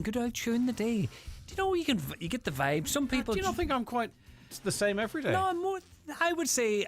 Good out during the day. Do you know you get the vibe? Some people. Do you not think I'm quite the same every day? No, I'm more. I would say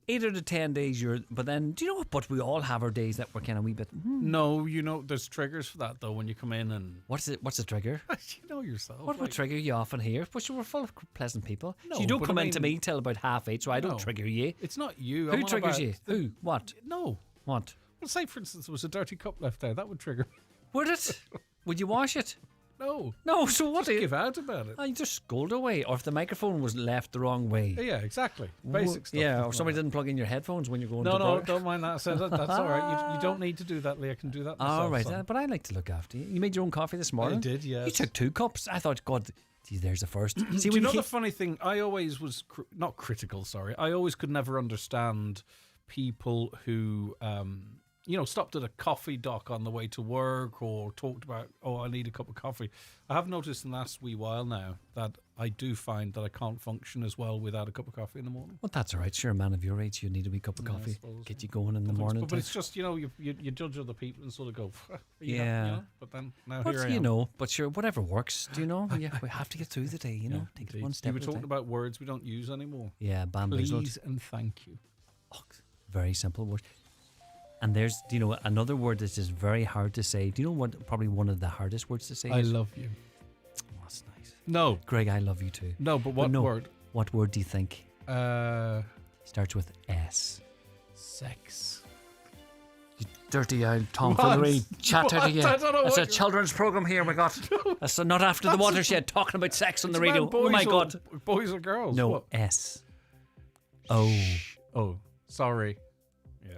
8 out of 10 days but then, do you know what? But we all have our days that we're kind of a wee bit. No, there's triggers for that though when you come in and. What's the trigger? You know yourself. What will trigger you often here? But we're full of pleasant people. No, so you don't come into me till about 8:30, so I don't trigger you. It's not you. Who triggers you? Who? What? No. What? Well, say for instance there was a dirty cup left there. That would trigger. Would it? Would you wash it? No. No, so what? Just give out about it. You just scold away. Or if the microphone was left the wrong way. Yeah, exactly. Basic stuff. Yeah, or somebody didn't plug in your headphones when you're going to No, don't mind that. So that's all right. You don't need to do that, Leah. I can do that myself. All right, but I like to look after you. You made your own coffee this morning? I did, yes. You took 2 cups. I thought, God, gee, there's the first. See, do you know the funny thing? I always was, not critical, sorry. I always could never understand people who... stopped at a coffee dock on the way to work or talked about, I need a cup of coffee. I have noticed in the last wee while now that I do find that I can't function as well without a cup of coffee in the morning. Well, that's all right. Sure, a man of your age, you need a wee cup of coffee. Get you going in the morning. But it's just, you judge other people and sort of go, yeah. But then now here I am. But sure, whatever works. Do you know? Yeah, we have to get through the day, take it one step You were at a talking time. about words we don't use anymore. Yeah, bamboozled. Please and thank you. Oh, very simple word. And there's, another word that's just very hard to say. Do you know what? Probably one of the hardest words to say. I love you. Oh, that's nice. No, Greg, I love you too. No, but what word? What word do you think? Starts with S. Sex. You dirty old tomfoolery chat out of you. I don't know. It's a children's program here. We got. That's not after the watershed talking about sex on the radio. Oh my God. Boys or girls? No, what? S. Oh. Oh, sorry.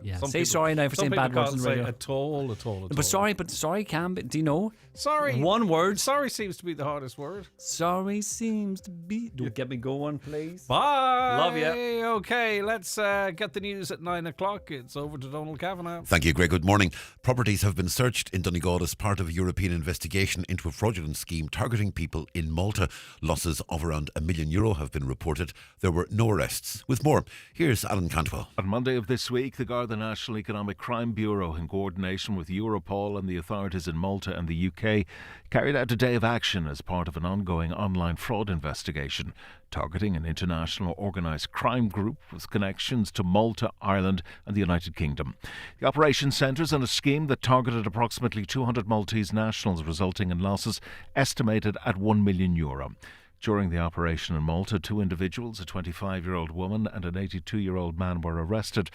Yeah. Say sorry now for saying bad words on the radio. At all. But sorry can be. Do you know? Sorry. One word. Sorry seems to be the hardest word. Sorry seems to be. Don't get me going, please. Bye. Love you. Okay, let's get the news at 9 o'clock. It's over to Donald Kavanagh. Thank you, Greg. Good morning. Properties have been searched in Donegal as part of a European investigation into a fraudulent scheme targeting people in Malta. Losses of around €1 million have been reported. There were no arrests. With more, here's Alan Cantwell. On Monday of this week, the National Economic Crime Bureau, in coordination with Europol and the authorities in Malta and the UK, carried out a day of action as part of an ongoing online fraud investigation targeting an international organised crime group with connections to Malta, Ireland and the United Kingdom. The operation centres on a scheme that targeted approximately 200 Maltese nationals, resulting in losses estimated at €1 million. During the operation in Malta, 2 individuals, a 25-year-old woman and an 82-year-old man, were arrested.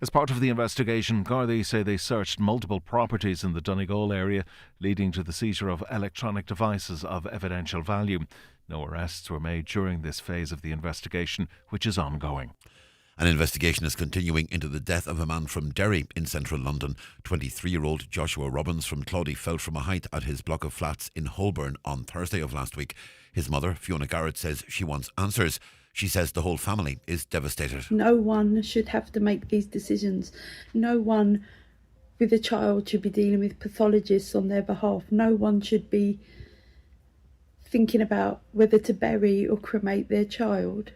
As part of the investigation, Gardaí say they searched multiple properties in the Donegal area, leading to the seizure of electronic devices of evidential value. No arrests were made during this phase of the investigation, which is ongoing. An investigation is continuing into the death of a man from Derry in central London. 23-year-old Joshua Robbins from Claudy fell from a height at his block of flats in Holborn on Thursday of last week. His mother, Fiona Garrett, says she wants answers. She says the whole family is devastated. No one should have to make these decisions. No one with a child should be dealing with pathologists on their behalf. No one should be thinking about whether to bury or cremate their child.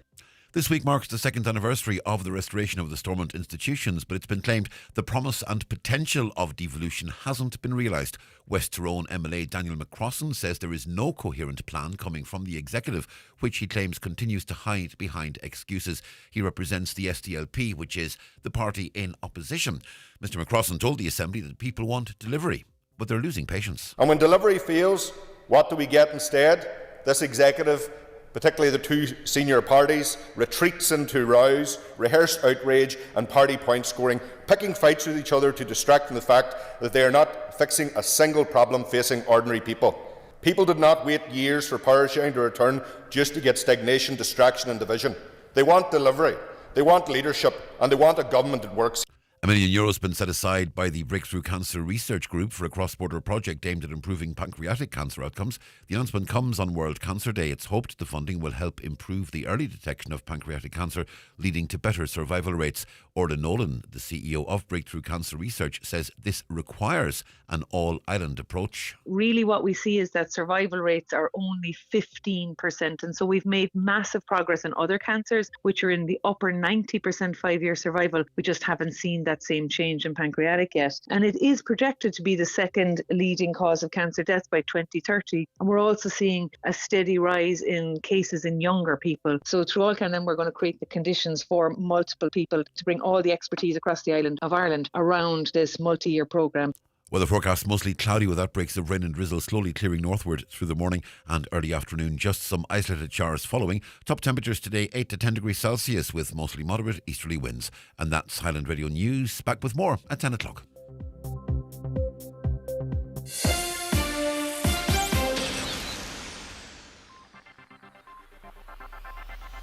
This week marks the 2nd anniversary of the restoration of the Stormont institutions, but it's been claimed the promise and potential of devolution hasn't been realised. West Tyrone MLA Daniel McCrossan says there is no coherent plan coming from the executive, which he claims continues to hide behind excuses. He represents the SDLP, which is the party in opposition. Mr McCrossan told the Assembly that people want delivery, but they're losing patience. And when delivery fails, what do we get instead? This executive, particularly the 2 senior parties, retreats into rows, rehearsed outrage and party point scoring, picking fights with each other to distract from the fact that they are not fixing a single problem facing ordinary people. People did not wait years for power sharing to return just to get stagnation, distraction and division. They want delivery, they want leadership and they want a government that works. €1 million has been set aside by the Breakthrough Cancer Research Group for a cross-border project aimed at improving pancreatic cancer outcomes. The announcement comes on World Cancer Day. It's hoped the funding will help improve the early detection of pancreatic cancer, leading to better survival rates. Orla Nolan, the CEO of Breakthrough Cancer Research, says this requires an all-island approach. Really what we see is that survival rates are only 15%. And so we've made massive progress in other cancers, which are in the upper 90% 5-year survival. We just haven't seen that that same change in pancreatic yet. And it is projected to be the second leading cause of cancer death by 2030. And we're also seeing a steady rise in cases in younger people. So through all can, then we're going to create the conditions for multiple people to bring all the expertise across the island of Ireland around this multi-year programme. Weather forecast mostly cloudy with outbreaks of rain and drizzle slowly clearing northward through the morning and early afternoon. Just some isolated showers following. Top temperatures today 8 to 10 degrees Celsius with mostly moderate easterly winds. And that's Highland Radio News. Back with more at 10 o'clock.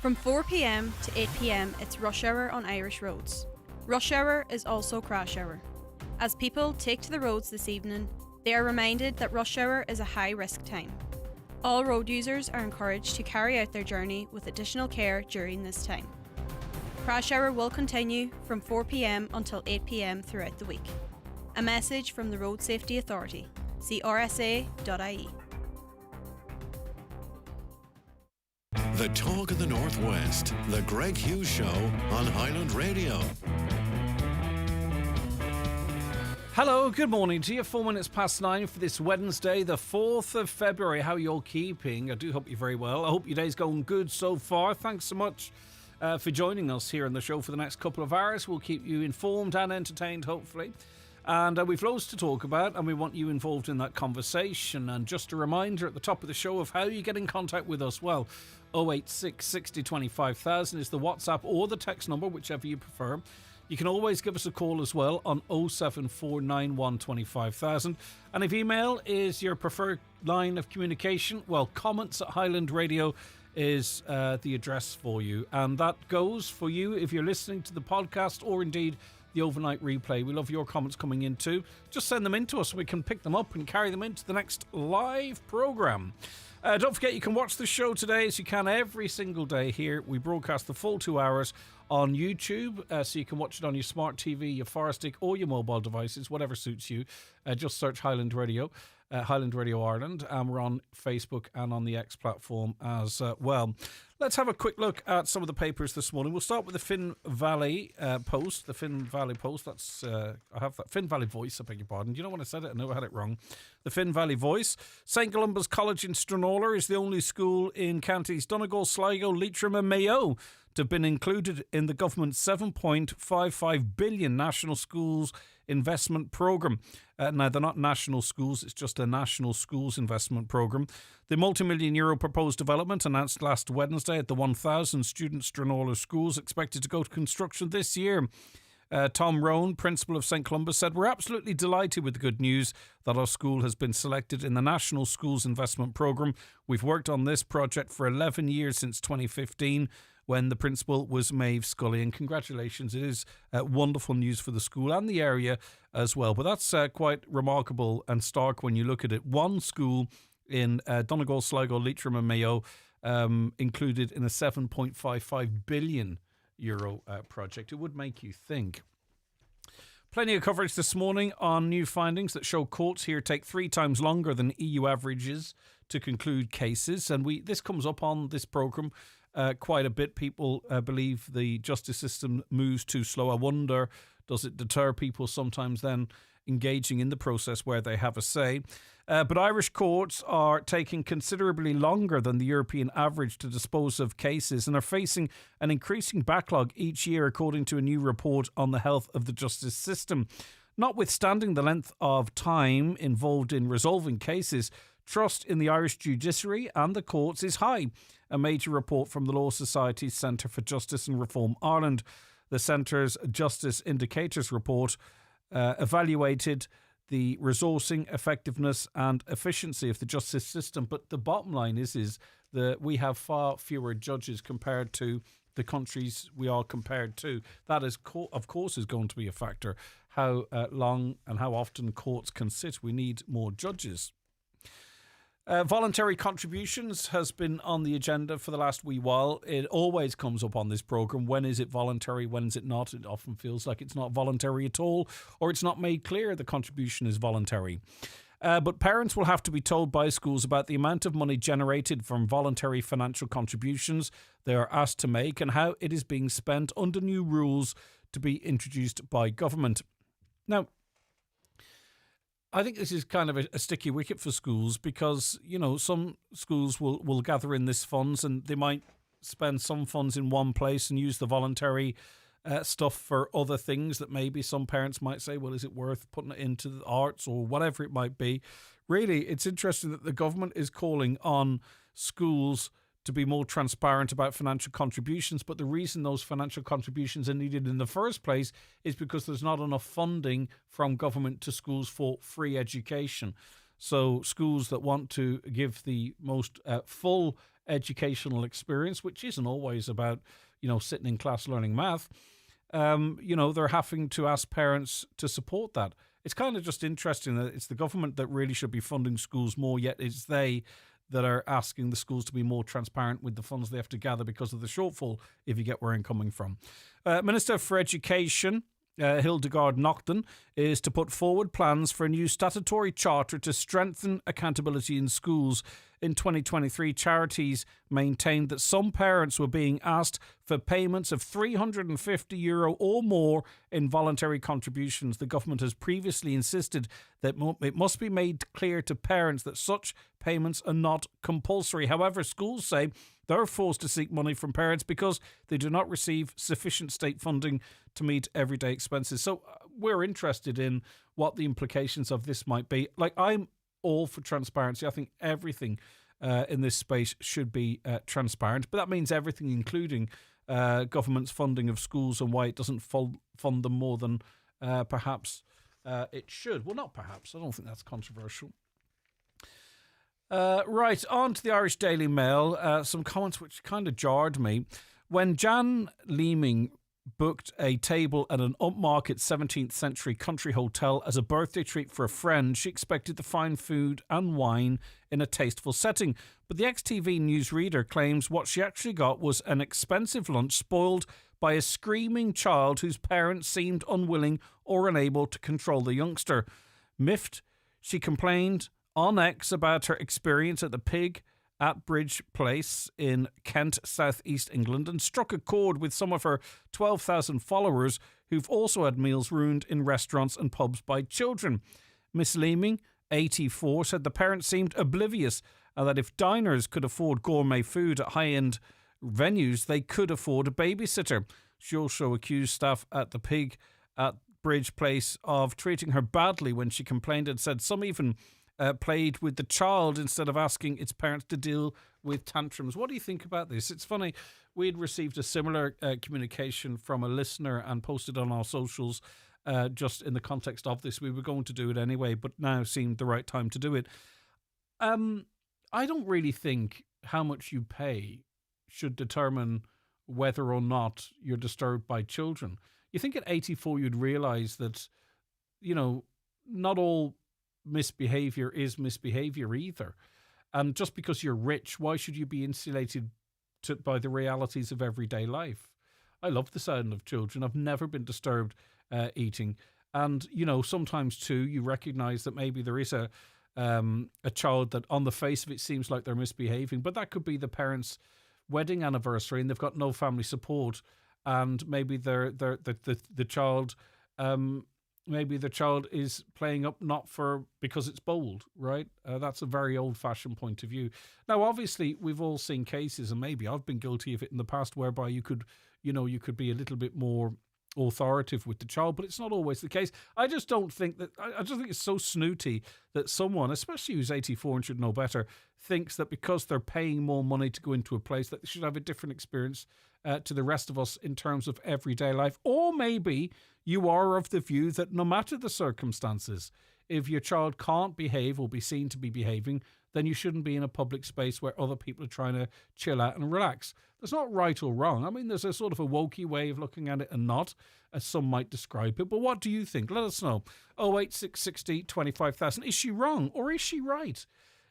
From 4 p.m. to 8 p.m, it's rush hour on Irish roads. Rush hour is also crash hour. As people take to the roads this evening, they are reminded that rush hour is a high-risk time. All road users are encouraged to carry out their journey with additional care during this time. Crash hour will continue from 4 p.m. until 8 p.m. throughout the week. A message from the Road Safety Authority. See rsa.ie. The Talk of the Northwest, the Greg Hughes Show on Highland Radio. Hello, good morning to you. 4 minutes past 9 for this Wednesday, the 4th of February. How are you all keeping? I do hope you're very well. I hope your day's going good so far. Thanks so much for joining us here on the show for the next couple of hours. We'll keep you informed and entertained, hopefully. And we've loads to talk about, and we want you involved in that conversation. And just a reminder at the top of the show of how you get in contact with us. Well, 086 60 25,000 is the WhatsApp or the text number, whichever you prefer. You can always give us a call as well on 07491 25,000. And if email is your preferred line of communication, well, comments at Highland Radio is the address for you. And that goes for you if you're listening to the podcast or indeed the overnight replay. We love your comments coming in too. Just send them in to us so we can pick them up and carry them into the next live programme. Don't forget you can watch the show today as you can every single day here. We broadcast the full 2 hours on YouTube, so you can watch it on your smart TV, your Fire Stick or your mobile devices, whatever suits you. Just search Highland Radio, Highland Radio Ireland, and we're on Facebook and on the X platform as well. Let's have a quick look at some of the papers this morning. We'll start with the Finn Valley Post. The Finn Valley Post, that's, I have that, Finn Valley Voice, I beg your pardon. Do you know when I said it? I know I had it wrong. The Finn Valley Voice. St Columba's College in Stranraer is the only school in counties Donegal, Sligo, Leitrim and Mayo to have been included in the government's $7.55 billion National Schools Investment Programme. Now, they're not national schools, it's just a National Schools Investment Programme. The multi-million euro proposed development announced last Wednesday at the 1,000-student Stranraer schools expected to go to construction this year. Tom Rohn, principal of St Columba, said, "We're absolutely delighted with the good news that our school has been selected in the National Schools Investment Programme. We've worked on this project for 11 years since 2015, when the principal was Maeve Scully, and congratulations. It is wonderful news for the school and the area as well. But that's quite remarkable and stark when you look at it. One school in Donegal, Sligo, Leitrim and Mayo included in a €7.55 billion project. It would make you think. Plenty of coverage this morning on new findings that show courts here take 3 times longer than EU averages to conclude cases. And this comes up on this programme quite a bit. People believe the justice system moves too slow. I wonder, does it deter people sometimes then engaging in the process where they have a say? But Irish courts are taking considerably longer than the European average to dispose of cases and are facing an increasing backlog each year, according to a new report on the health of the justice system. Notwithstanding the length of time involved in resolving cases, trust in the Irish judiciary and the courts is high. A major report from the Law Society's Centre for Justice and Reform Ireland. The Centre's Justice Indicators report evaluated the resourcing, effectiveness and efficiency of the justice system. But the bottom line is that we have far fewer judges compared to the countries we are compared to. That is, of course, is going to be a factor. How long and how often courts can sit. We need more judges. Voluntary contributions has been on the agenda for the last wee while. It always comes up on this programme. When is it voluntary? When is it not? It often feels like it's not voluntary at all, or it's not made clear the contribution is voluntary. But parents will have to be told by schools about the amount of money generated from voluntary financial contributions they are asked to make and how it is being spent under new rules to be introduced by government. Now, I think this is kind of a sticky wicket for schools because, some schools will gather in this funds and they might spend some funds in one place and use the voluntary stuff for other things that maybe some parents might say, well, is it worth putting it into the arts or whatever it might be? Really, it's interesting that the government is calling on schools to be more transparent about financial contributions, but the reason those financial contributions are needed in the first place is because there's not enough funding from government to schools for free education. So schools that want to give the most full educational experience, which isn't always about, sitting in class learning math, they're having to ask parents to support that. It's kind of just interesting that it's the government that really should be funding schools more, yet it's they that are asking the schools to be more transparent with the funds they have to gather because of the shortfall, if you get where I'm coming from. Minister for Education, Hildegard Naughton, is to put forward plans for a new statutory charter to strengthen accountability in schools. In 2023, charities maintained that some parents were being asked for payments of €350 or more in voluntary contributions. The government has previously insisted that it must be made clear to parents that such payments are not compulsory. However, schools say they're forced to seek money from parents because they do not receive sufficient state funding to meet everyday expenses. So we're interested in what the implications of this might be. I'm all for transparency. I think everything in this space should be transparent, but that means everything, including government's funding of schools and why it doesn't fund them more than perhaps it should. Well, not perhaps. I don't think that's controversial. Right, on to the Irish Daily Mail. Some comments which kind of jarred me. When Jan Leeming booked a table at an upmarket 17th century country hotel as a birthday treat for a friend, she expected to find food and wine in a tasteful setting. But the XTV news reader claims what she actually got was an expensive lunch spoiled by a screaming child whose parents seemed unwilling or unable to control the youngster. Miffed, she complained on X about her experience at the Pig at Bridge Place in Kent, southeast England, and struck a chord with some of her 12,000 followers who've also had meals ruined in restaurants and pubs by children. Miss Leeming, 84, said the parents seemed oblivious and that if diners could afford gourmet food at high-end venues, they could afford a babysitter. She also accused staff at the Pig at Bridge Place of treating her badly when she complained and said some even played with the child instead of asking its parents to deal with tantrums. What do you think about this? It's funny, we had received a similar communication from a listener and posted on our socials just in the context of this. We were going to do it anyway, but now seemed the right time to do it. I don't really think how much you pay should determine whether or not you're disturbed by children. You think at 84 you'd realise that, not all misbehaviour is misbehaviour either. And just because you're rich, why should you be insulated by the realities of everyday life? I love the sound of children. I've never been disturbed eating. And, sometimes too, you recognise that maybe there is a child that on the face of it seems like they're misbehaving, but that could be the parents' wedding anniversary and they've got no family support, and maybe the child maybe the child is playing up not for because it's bold, right? That's a very old-fashioned point of view. Now, obviously, we've all seen cases, and maybe I've been guilty of it in the past, whereby you could be a little bit more authoritative with the child, but it's not always the case. I just don't think that. I just think it's so snooty that someone, especially who's 84 and should know better, thinks that because they're paying more money to go into a place that they should have a different experience to the rest of us in terms of everyday life. Or maybe you are of the view that no matter the circumstances, if your child can't behave or be seen to be behaving, then you shouldn't be in a public space where other people are trying to chill out and relax. There's not right or wrong. I mean, there's a sort of a wokey way of looking at it and not, as some might describe it. But what do you think? Let us know. 08660 25,000. Is she wrong or is she right?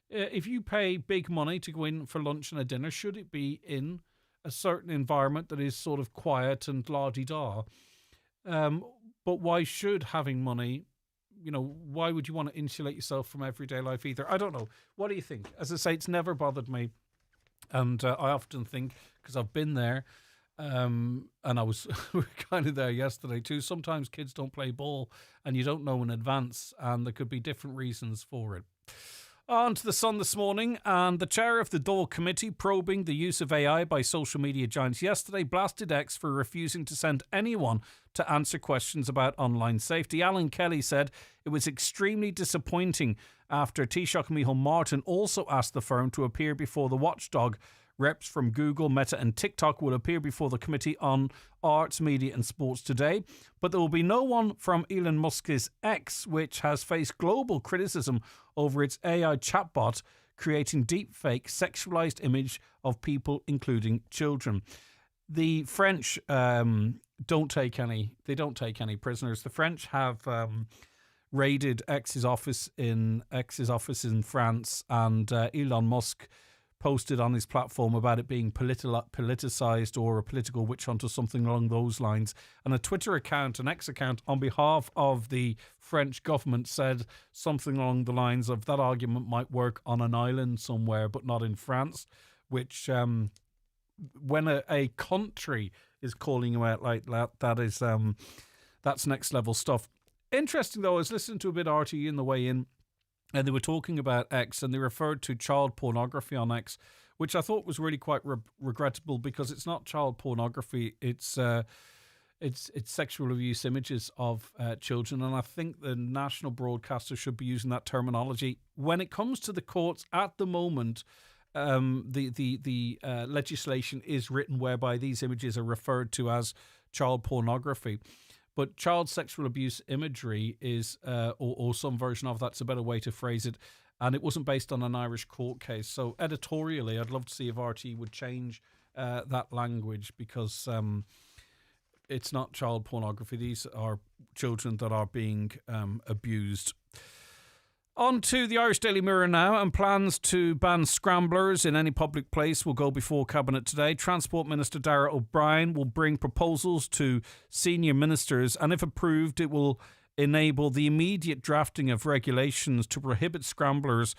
If you pay big money to go in for lunch and a dinner, should it be in a certain environment that is sort of quiet and la-di-da? But why should having money, why would you want to insulate yourself from everyday life either? I don't know. What do you think? As I say, it's never bothered me. And I often think, because I've been there, And I was we were kind of there yesterday too. Sometimes kids don't play ball and you don't know in advance, and there could be different reasons for it. On to the Sun this morning, and the chair of the Dáil committee probing the use of AI by social media giants yesterday blasted X for refusing to send anyone to answer questions about online safety. Alan Kelly said it was extremely disappointing after Taoiseach Micheál Martin also asked the firm to appear before the watchdog. Reps from Google, Meta and TikTok will appear before the Committee on Arts, Media and Sports today. But there will be no one from Elon Musk's X, which has faced global criticism over its AI chatbot creating deepfake sexualized image of people, including children. The French don't take any prisoners. The French have raided X's office in France, and Elon Musk posted on his platform about it being politicized or a political witch hunt or something along those lines. And a Twitter account, an X account on behalf of the French government said something along the lines of that argument might work on an island somewhere, but not in France, which when a country is calling you out like that, that's next level stuff. Interesting though, I was listening to a bit of RTE in the way in, and they were talking about X, and they referred to child pornography on X, which I thought was really quite regrettable, because it's not child pornography; it's sexual abuse images of children, and I think the national broadcaster should be using that terminology when it comes to the courts. At the moment, the legislation is written whereby these images are referred to as child pornography. But child sexual abuse imagery is, or some version of that's a better way to phrase it, and it wasn't based on an Irish court case. So editorially, I'd love to see if RT would change that language, because it's not child pornography. These are children that are being abused. On to the Irish Daily Mirror now, and plans to ban scramblers in any public place will go before Cabinet today. Transport Minister Darragh O'Brien will bring proposals to senior ministers, and if approved, it will enable the immediate drafting of regulations to prohibit scramblers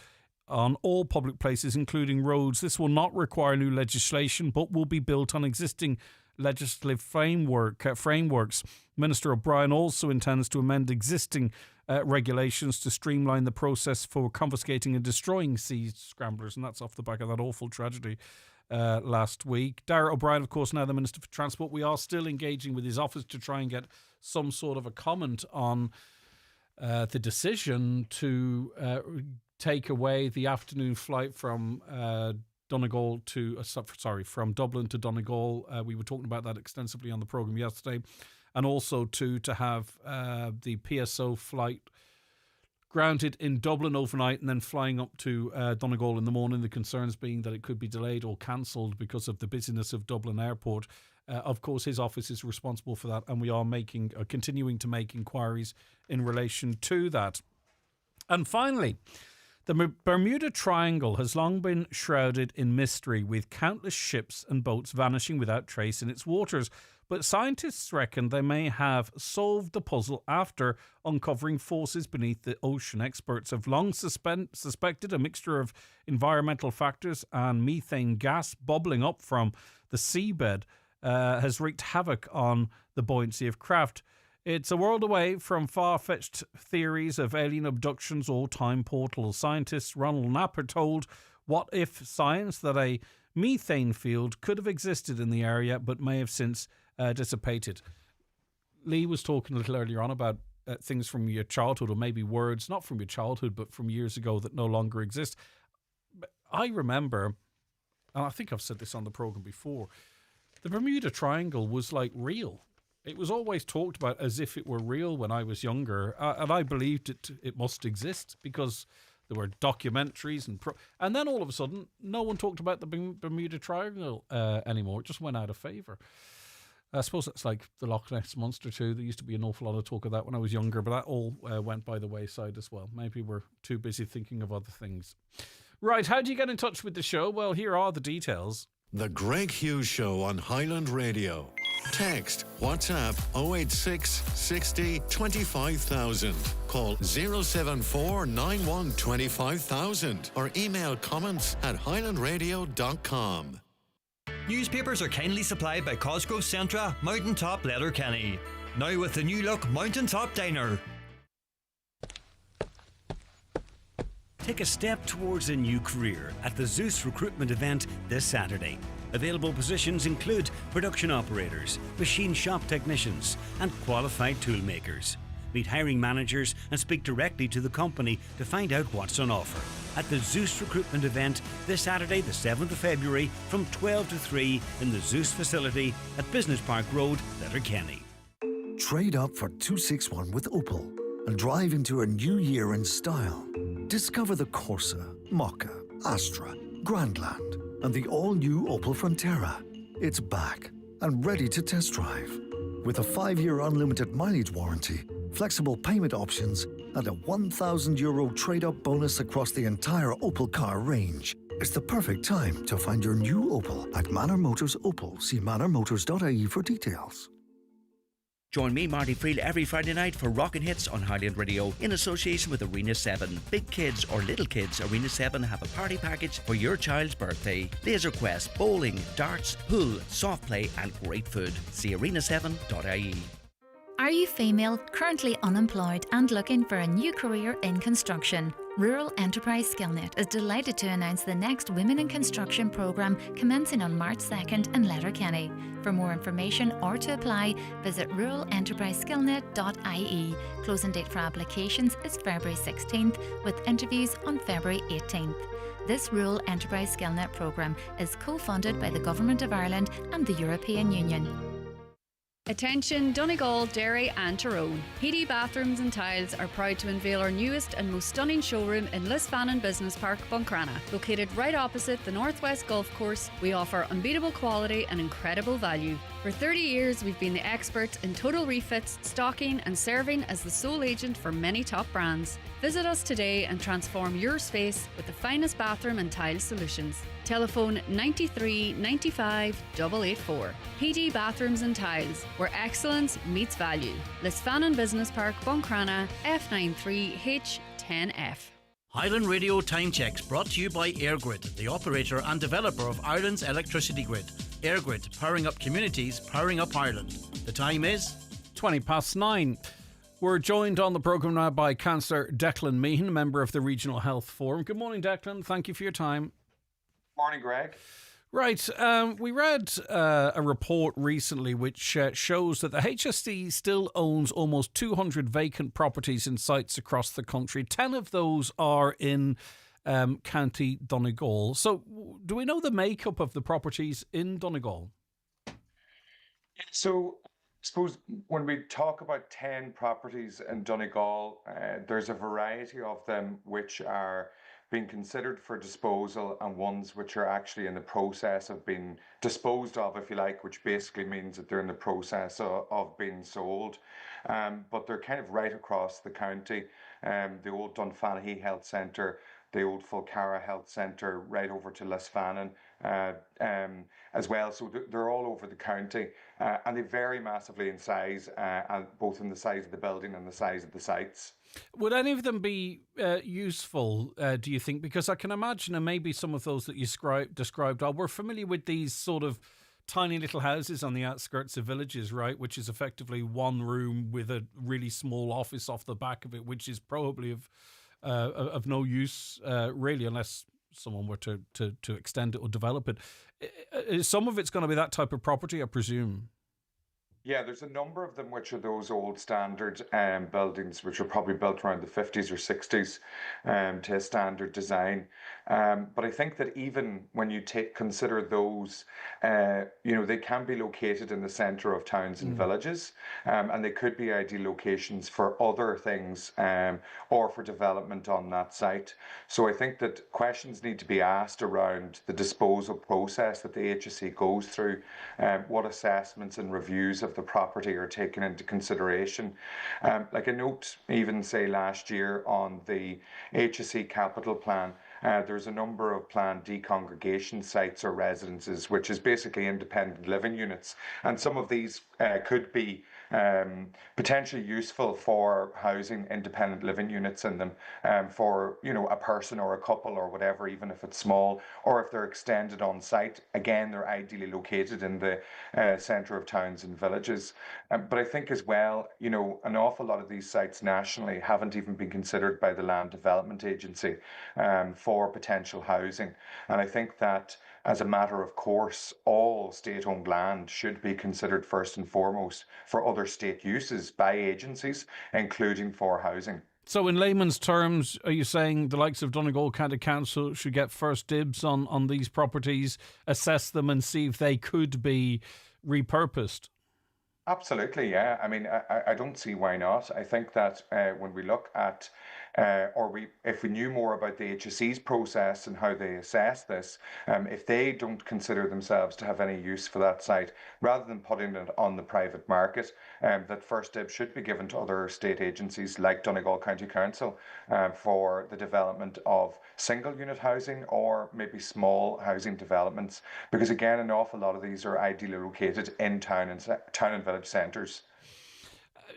on all public places, including roads. This will not require new legislation, but will be built on existing legislative frameworks. Minister O'Brien also intends to amend existing regulations to streamline the process for confiscating and destroying seized scramblers, and that's off the back of that awful tragedy last week. Darragh O'Brien, of course, now the Minister for Transport. We are still engaging with his office to try and get some sort of a comment on the decision to take away the afternoon flight from Donegal to from Dublin to Donegal. We were talking about that extensively on the programme yesterday, and also to have the PSO flight grounded in Dublin overnight and then flying up to Donegal in the morning. The concerns being that it could be delayed or cancelled because of the busyness of Dublin Airport. Of course, his office is responsible for that, and we are continuing to make inquiries in relation to that. And finally, the Bermuda Triangle has long been shrouded in mystery, with countless ships and boats vanishing without trace in its waters. But scientists reckon they may have solved the puzzle after uncovering forces beneath the ocean. Experts have long suspected a mixture of environmental factors and methane gas bubbling up from the seabed has wreaked havoc on the buoyancy of craft. It's a world away from far-fetched theories of alien abductions or time portals. Scientist Ronald Napper told What If Science that a methane field could have existed in the area but may have since dissipated. Lee was talking a little earlier on about things from your childhood, or maybe words, not from your childhood, but from years ago that no longer exist. I remember, and I think I've said this on the programme before, the Bermuda Triangle was like real. It was always talked about as if it were real when I was younger, and I believed it must exist because there were documentaries and then all of a sudden no one talked about the Bermuda Triangle anymore. It just went out of favour. I suppose it's like the Loch Ness Monster too. There used to be an awful lot of talk of that when I was younger, but that all went by the wayside as well. Maybe we're too busy thinking of other things. Right, how do you get in touch with the show? Well, here are the details. The Greg Hughes Show on Highland Radio. Text WhatsApp 086 60 25000. Call 074 91 25000 or email comments@highlandradio.com. Newspapers are kindly supplied by Cosgrove Centra, Mountaintop Letterkenny. Now with the new look Mountaintop Diner. Take a step towards a new career at the Zeus recruitment event this Saturday. Available positions include production operators, machine shop technicians, and qualified tool makers. Meet hiring managers and speak directly to the company to find out what's on offer at the Zeus recruitment event this Saturday, the 7th of February, from 12 to 3 in the Zeus facility at Business Park Road, Letterkenny. Trade up for 261 with Opel and drive into a new year in style. Discover the Corsa, Mokka, Astra, Grandland, and the all-new Opel Frontera. It's back and ready to test drive. With a 5-year unlimited mileage warranty, flexible payment options, and a €1,000 trade-up bonus across the entire Opel car range. It's the perfect time to find your new Opel at Manor Motors Opel. See manormotors.ie for details. Join me, Marty Friel, every Friday night for Rockin' Hits on Highland Radio in association with Arena 7. Big kids or little kids, Arena 7 have a party package for your child's birthday. Laser quest, bowling, darts, pool, soft play and great food. See arena7.ie. Are you female, currently unemployed and looking for a new career in construction? Rural Enterprise Skillnet is delighted to announce the next Women in Construction programme commencing on March 2nd in Letterkenny. For more information or to apply, visit ruralenterpriseskillnet.ie. Closing date for applications is February 16th with interviews on February 18th. This Rural Enterprise Skillnet programme is co-funded by the Government of Ireland and the European Union. Attention Donegal, Derry and Tyrone. PD Bathrooms and Tiles are proud to unveil our newest and most stunning showroom in Lisfannon Business Park, Buncrana. Located right opposite the Northwest Golf Course, we offer unbeatable quality and incredible value. For 30 years, we've been the experts in total refits, stocking and serving as the sole agent for many top brands. Visit us today and transform your space with the finest bathroom and tile solutions. Telephone 93 95 884. PD Bathrooms and Tiles, where excellence meets value. Lisfannon Business Park, Buncrana, F93H10F. Highland Radio Time Checks brought to you by EirGrid, the operator and developer of Ireland's electricity grid. EirGrid, powering up communities, powering up Ireland. The time is 9:20. We're joined on the programme now by Councillor Declan Meehan, member of the Regional Health Forum. Good morning, Declan. Thank you for your time. Morning, Greg. Right, we read a report recently which shows that the HSE still owns almost 200 vacant properties in sites across the country. 10 of those are in County Donegal. So do we know the makeup of the properties in Donegal? So I suppose when we talk about 10 properties in Donegal, there's a variety of them which are being considered for disposal and ones which are actually in the process of being disposed of, if you like, which basically means that they're in the process of being sold. But they're kind of right across the county. The old Dunfanaghy Health Centre, the old Fulcara Health Centre, right over to Lisfannon as well. So they're all over the county and they vary massively in size, both in the size of the building and the size of the sites. Would any of them be useful, do you think? Because I can imagine, and maybe some of those that you described are, we're familiar with these sort of tiny little houses on the outskirts of villages, right, which is effectively one room with a really small office off the back of it, which is probably of no use, really, unless someone were to extend it or develop it. Some of it's going to be that type of property, I presume. Yeah, there's a number of them which are those old standard buildings which were probably built around the 50s or 60s to a standard design. But I think that even when you consider those, they can be located in the centre of towns and villages, and they could be ideal locations for other things or for development on that site. So I think that questions need to be asked around the disposal process that the HSE goes through, what assessments and reviews of the property are taken into consideration. Like a note, even say last year on the HSE capital plan, there's a number of planned decongregation sites or residences, which is basically independent living units. And some of these could be potentially useful for housing independent living units in them, for a person or a couple or whatever, even if it's small, or if they're extended on site. Again, they're ideally located in the centre of towns and villages. But I think as well, an awful lot of these sites nationally haven't even been considered by the Land Development Agency for potential housing. And I think that as a matter of course, all state-owned land should be considered first and foremost for other state uses by agencies, including for housing. So in layman's terms, are you saying the likes of Donegal County Council should get first dibs on these properties, assess them and see if they could be repurposed? Absolutely, yeah. I mean, I don't see why not. I think that when we look at, if we knew more about the HSE's process and how they assess this, if they don't consider themselves to have any use for that site, rather than putting it on the private market, that first dibs should be given to other state agencies like Donegal County Council for the development of single unit housing or maybe small housing developments. Because again, an awful lot of these are ideally located in town and village centres.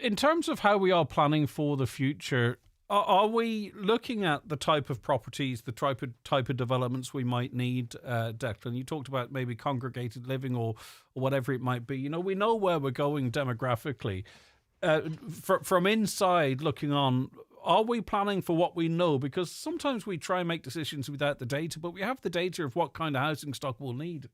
In terms of how we are planning for the future, are we looking at the type of properties, the type of developments we might need, Declan? You talked about maybe congregated living or whatever it might be. We know where we're going demographically. From inside looking on, are we planning for what we know? Because sometimes we try and make decisions without the data, but we have the data of what kind of housing stock we'll need.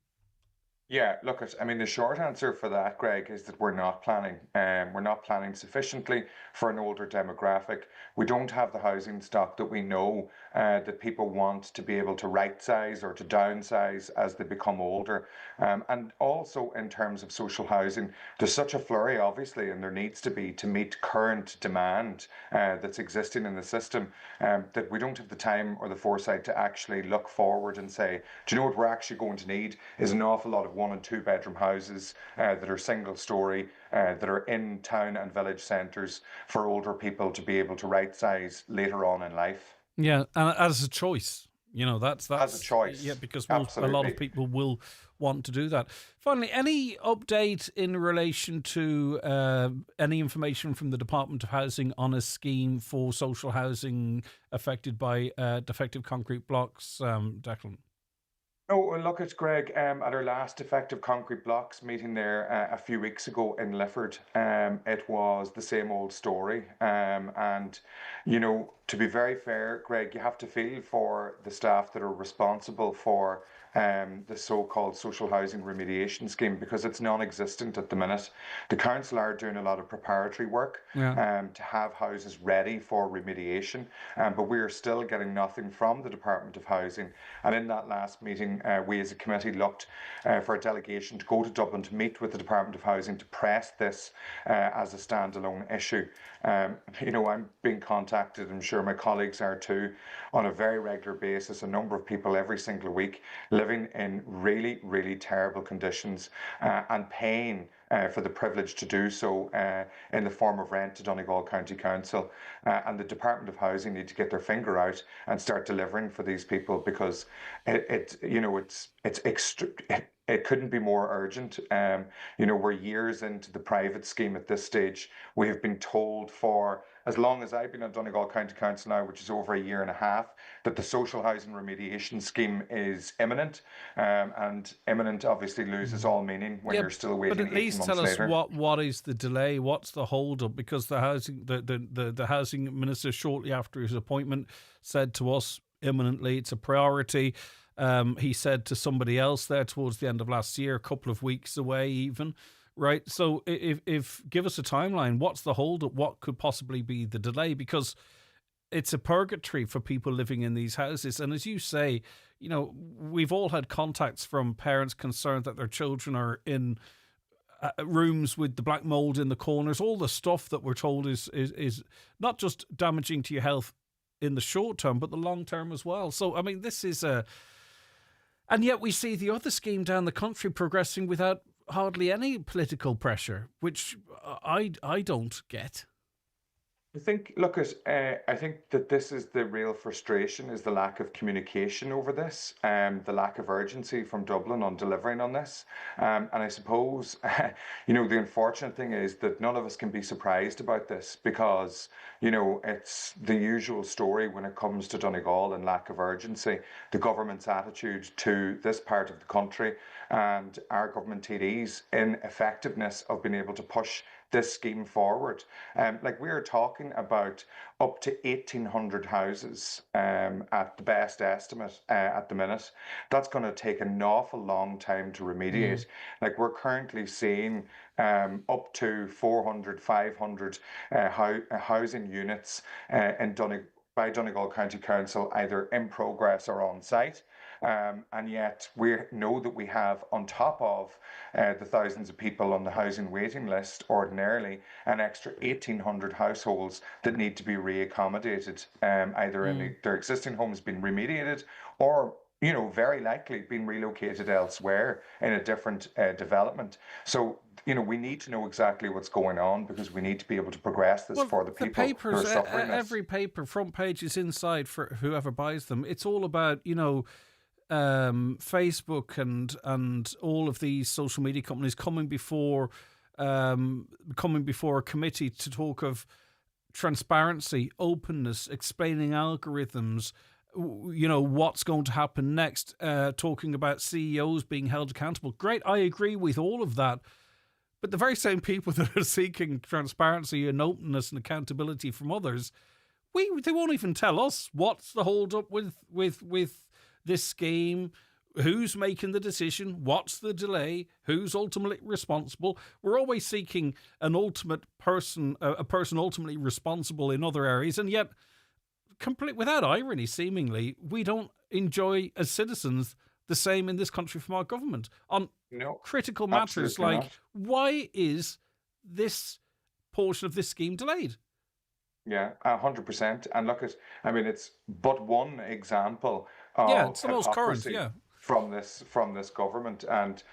Yeah, look, the short answer for that, Greg, is that we're not planning. We're not planning sufficiently for an older demographic. We don't have the housing stock that we know that people want to be able to right-size or to downsize as they become older. And also in terms of social housing, there's such a flurry, obviously, and there needs to be to meet current demand that's existing in the system, that we don't have the time or the foresight to actually look forward and say, do you know what we're actually going to need is an awful lot of 1 and 2 bedroom houses that are single story, that are in town and village centres for older people to be able to right size later on in life. Yeah, and as a choice, that's as a choice. Yeah, because a lot of people will want to do that. Finally, any update in relation to any information from the Department of Housing on a scheme for social housing affected by defective concrete blocks, Declan? No, look at Greg, at our last effective concrete blocks meeting there a few weeks ago in Lifford, it was the same old story. And, to be very fair, Greg, you have to feel for the staff that are responsible for the so-called social housing remediation scheme, because it's non-existent at the minute. The council are doing a lot of preparatory work to have houses ready for remediation, but we are still getting nothing from the Department of Housing. And in that last meeting, we as a committee looked for a delegation to go to Dublin to meet with the Department of Housing to press this as a standalone issue. I'm being contacted, I'm sure my colleagues are too, on a very regular basis, a number of people every single week living in really, really terrible conditions and paying for the privilege to do so in the form of rent to Donegal County Council. And the Department of Housing need to get their finger out and start delivering for these people, because it couldn't be more urgent. We're years into the private scheme at this stage. We have been told for as long as I've been on Donegal County Council now, which is over a year and a half, that the social housing remediation scheme is imminent. And imminent obviously loses all meaning when you're still waiting. But at least tell us what is the delay, what's the hold up, because the housing minister shortly after his appointment said to us imminently it's a priority. He said to somebody else there towards the end of last year, a couple of weeks away even, right? So if give us a timeline, what's the hold up? What could possibly be the delay? Because it's a purgatory for people living in these houses. And as you say, we've all had contacts from parents concerned that their children are in rooms with the black mold in the corners. All the stuff that we're told is not just damaging to your health in the short term, but the long term as well. So, this is and yet we see the other scheme down the country progressing without hardly any political pressure, which I don't get. I think that this is the real frustration, is the lack of communication over this, the lack of urgency from Dublin on delivering on this. And I suppose, the unfortunate thing is that none of us can be surprised about this because, it's the usual story when it comes to Donegal and lack of urgency, the government's attitude to this part of the country and our government TDs' ineffectiveness of being able to push this scheme forward. We are talking about up to 1,800 houses at the best estimate at the minute. That's going to take an awful long time to remediate. We're currently seeing up to 400, 500 housing units by Donegal County Council either in progress or on site. And yet we know that we have, on top of the thousands of people on the housing waiting list ordinarily, an extra 1,800 households that need to be reaccommodated, either in their existing homes being remediated or very likely being relocated elsewhere in a different development. So, we need to know exactly what's going on because we need to be able to progress this for the people who are suffering this. Every paper, front page is inside for whoever buys them. It's all about, Facebook and all of these social media companies coming before a committee to talk of transparency, openness, explaining algorithms, what's going to happen next, talking about CEOs being held accountable. Great, I agree with all of that. But the very same people that are seeking transparency and openness and accountability from others, they won't even tell us what's the hold up with this scheme, who's making the decision, what's the delay, who's ultimately responsible. We're always seeking an ultimate person, a person ultimately responsible in other areas, and yet, without irony, seemingly, we don't enjoy as citizens the same in this country from our government on critical matters like why is this portion of this scheme delayed? Yeah, 100%. And it's but one example of it's the most current, from this government. And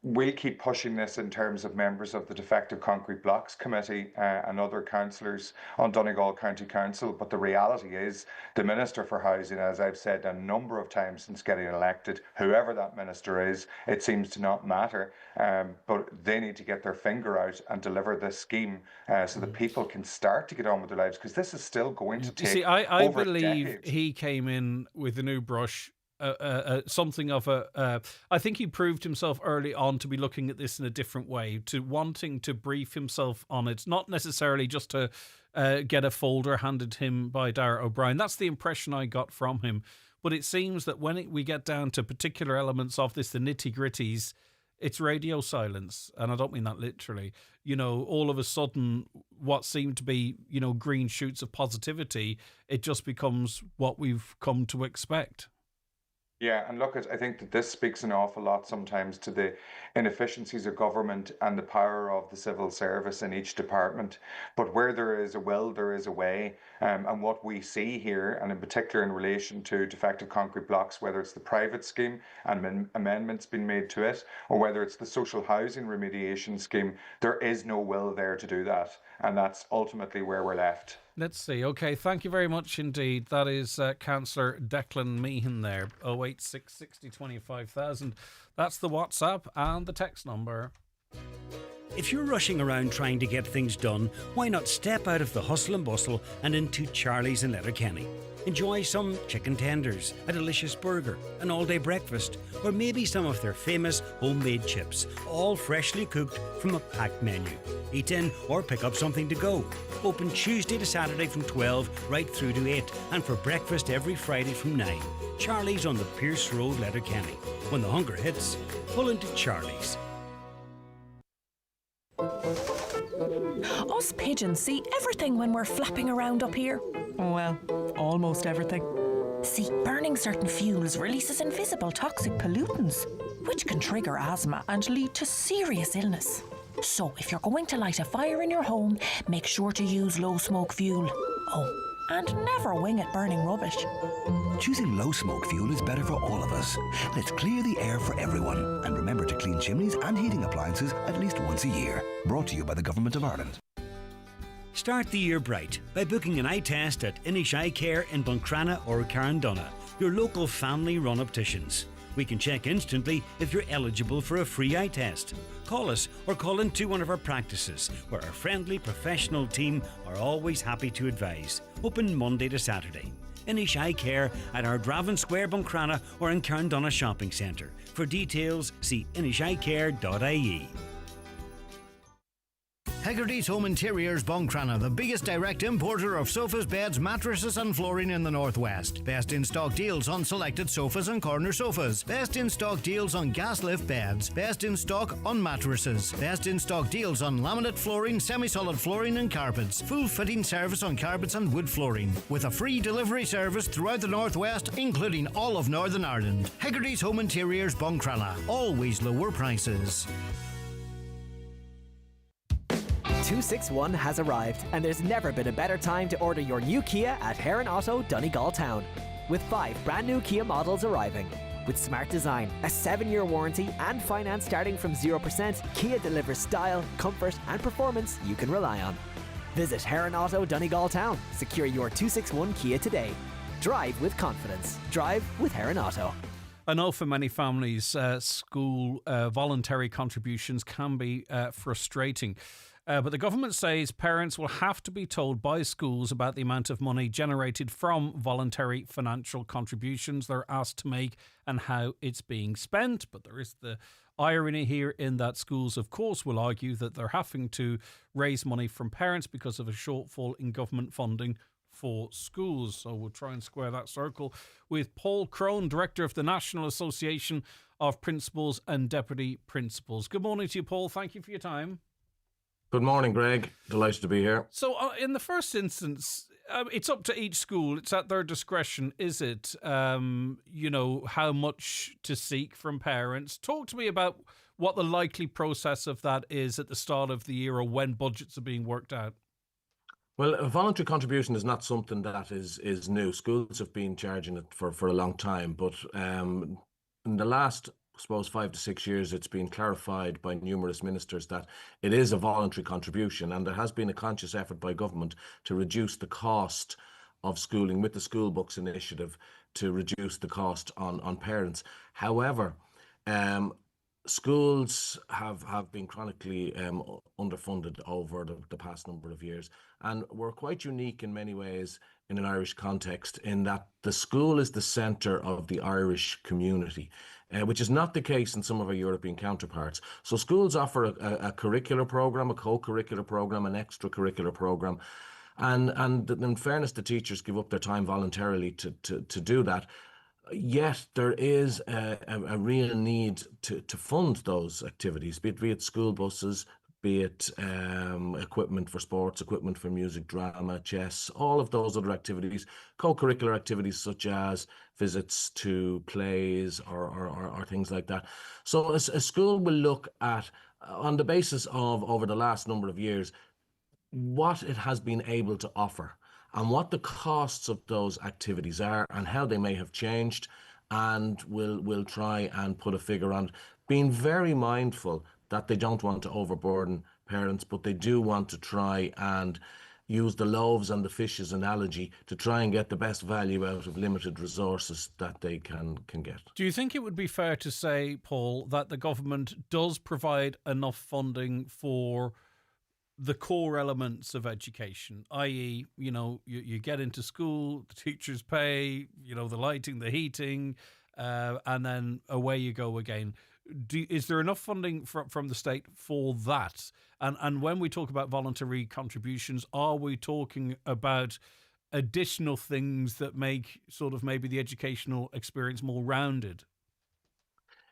we keep pushing this in terms of members of the Defective Concrete Blocks Committee and other councillors on Donegal County Council. But the reality is the Minister for Housing, as I've said a number of times since getting elected, whoever that minister is, it seems to not matter. But they need to get their finger out and deliver this scheme so that people can start to get on with their lives, because this is still going to take I over believe decades. He came in with a new brush. Something of I think he proved himself early on to be looking at this in a different way, to wanting to brief himself on it, not necessarily just to get a folder handed him by Darragh O'Brien. That's the impression I got from him. But it seems that when we get down to particular elements of this, the nitty-gritties, it's radio silence. And I don't mean that literally. All of a sudden, what seemed to be, green shoots of positivity, it just becomes what we've come to expect. Yeah, and I think that this speaks an awful lot sometimes to the inefficiencies of government and the power of the civil service in each department. But where there is a will, there is a way. And what we see here, and in particular in relation to defective concrete blocks, whether it's the private scheme and amendments being made to it, or whether it's the social housing remediation scheme, there is no will there to do that. And that's ultimately where we're left. Let's see. Okay, thank you very much indeed. That is Councillor Declan Meehan there. 086 60 25,000. That's the WhatsApp and the text number. If you're rushing around trying to get things done, why not step out of the hustle and bustle and into Charlie's in Letterkenny? Enjoy some chicken tenders, a delicious burger, an all-day breakfast, or maybe some of their famous homemade chips, all freshly cooked from a packed menu. Eat in or pick up something to go. Open Tuesday to Saturday from 12 right through to 8, and for breakfast every Friday from 9. Charlie's on the Pierce Road, Letterkenny. When the hunger hits, pull into Charlie's. Us pigeons see everything when we're flapping around up here. Well, almost everything. See, burning certain fuels releases invisible toxic pollutants, which can trigger asthma and lead to serious illness. So, if you're going to light a fire in your home, make sure to use low-smoke fuel. Oh, and never wing at burning rubbish. Choosing low-smoke fuel is better for all of us. Let's clear the air for everyone. And remember to clean chimneys and heating appliances at least once a year. Brought to you by the Government of Ireland. Start the year bright by booking an eye test at Inish Eye Care in Buncrana or Carndonna, your local family-run opticians. We can check instantly if you're eligible for a free eye test. Call us or call into one of our practices, where our friendly professional team are always happy to advise. Open Monday to Saturday. Inish Eye Care at our Draven Square, Buncrana or in Carndonna Shopping Centre. For details, see inisheyecare.ie. Hegarty's Home Interiors Buncrana, the biggest direct importer of sofas, beds, mattresses and flooring in the Northwest. Best in stock deals on selected sofas and corner sofas. Best in stock deals on gas lift beds. Best in stock on mattresses. Best in stock deals on laminate flooring, semi-solid flooring and carpets. Full fitting service on carpets and wood flooring. With a free delivery service throughout the Northwest, including all of Northern Ireland. Hegarty's Home Interiors Buncrana. Always lower prices. 261 has arrived, and there's never been a better time to order your new Kia at Heron Auto, Donegal Town. With 5 brand new Kia models arriving. With smart design, a 7-year warranty and finance starting from 0%, Kia delivers style, comfort and performance you can rely on. Visit Heron Auto, Donegal Town. Secure your 261 Kia today. Drive with confidence. Drive with Heron Auto. I know for many families, school voluntary contributions can be frustrating. But the government says parents will have to be told by schools about the amount of money generated from voluntary financial contributions they're asked to make and how it's being spent. But there is the irony here in that schools, of course, will argue that they're having to raise money from parents because of a shortfall in government funding for schools. So we'll try and square that circle with Paul Crone, Director of the National Association of Principals and Deputy Principals. Good morning to you, Paul. Thank you for your time. Good morning, Greg. Delighted to be here. So in the first instance, it's up to each school. It's at their discretion, is it? How much to seek from parents. Talk to me about what the likely process of that is at the start of the year or when budgets are being worked out. Well, a voluntary contribution is not something that is new. Schools have been charging it for a long time. But in the last, I suppose, 5 to 6 years, it's been clarified by numerous ministers that it is a voluntary contribution, and there has been a conscious effort by government to reduce the cost of schooling with the School Books Initiative to reduce the cost on parents. However, schools have been chronically underfunded over the past number of years, and we're quite unique in many ways in an Irish context in that the school is the centre of the Irish community, which is not the case in some of our European counterparts. So schools offer a curricular programme, a co-curricular programme, an extracurricular programme, and in fairness, the teachers give up their time voluntarily to do that. Yet there is a real need to fund those activities, be it school buses, be it equipment for sports, equipment for music, drama, chess, all of those other activities, co-curricular activities such as visits to plays or things like that. So a school will look at, on the basis of over the last number of years, what it has been able to offer and what the costs of those activities are and how they may have changed, and will try and put a figure on it, being very mindful that they don't want to overburden parents, but they do want to try and use the loaves and the fishes analogy to try and get the best value out of limited resources that they can get. Do you think it would be fair to say, Paul, that the government does provide enough funding for the core elements of education, i.e., you get into school, the teachers pay, the lighting, the heating, and then away you go again? Is there enough funding from the state for that? And when we talk about voluntary contributions, are we talking about additional things that make sort of maybe the educational experience more rounded?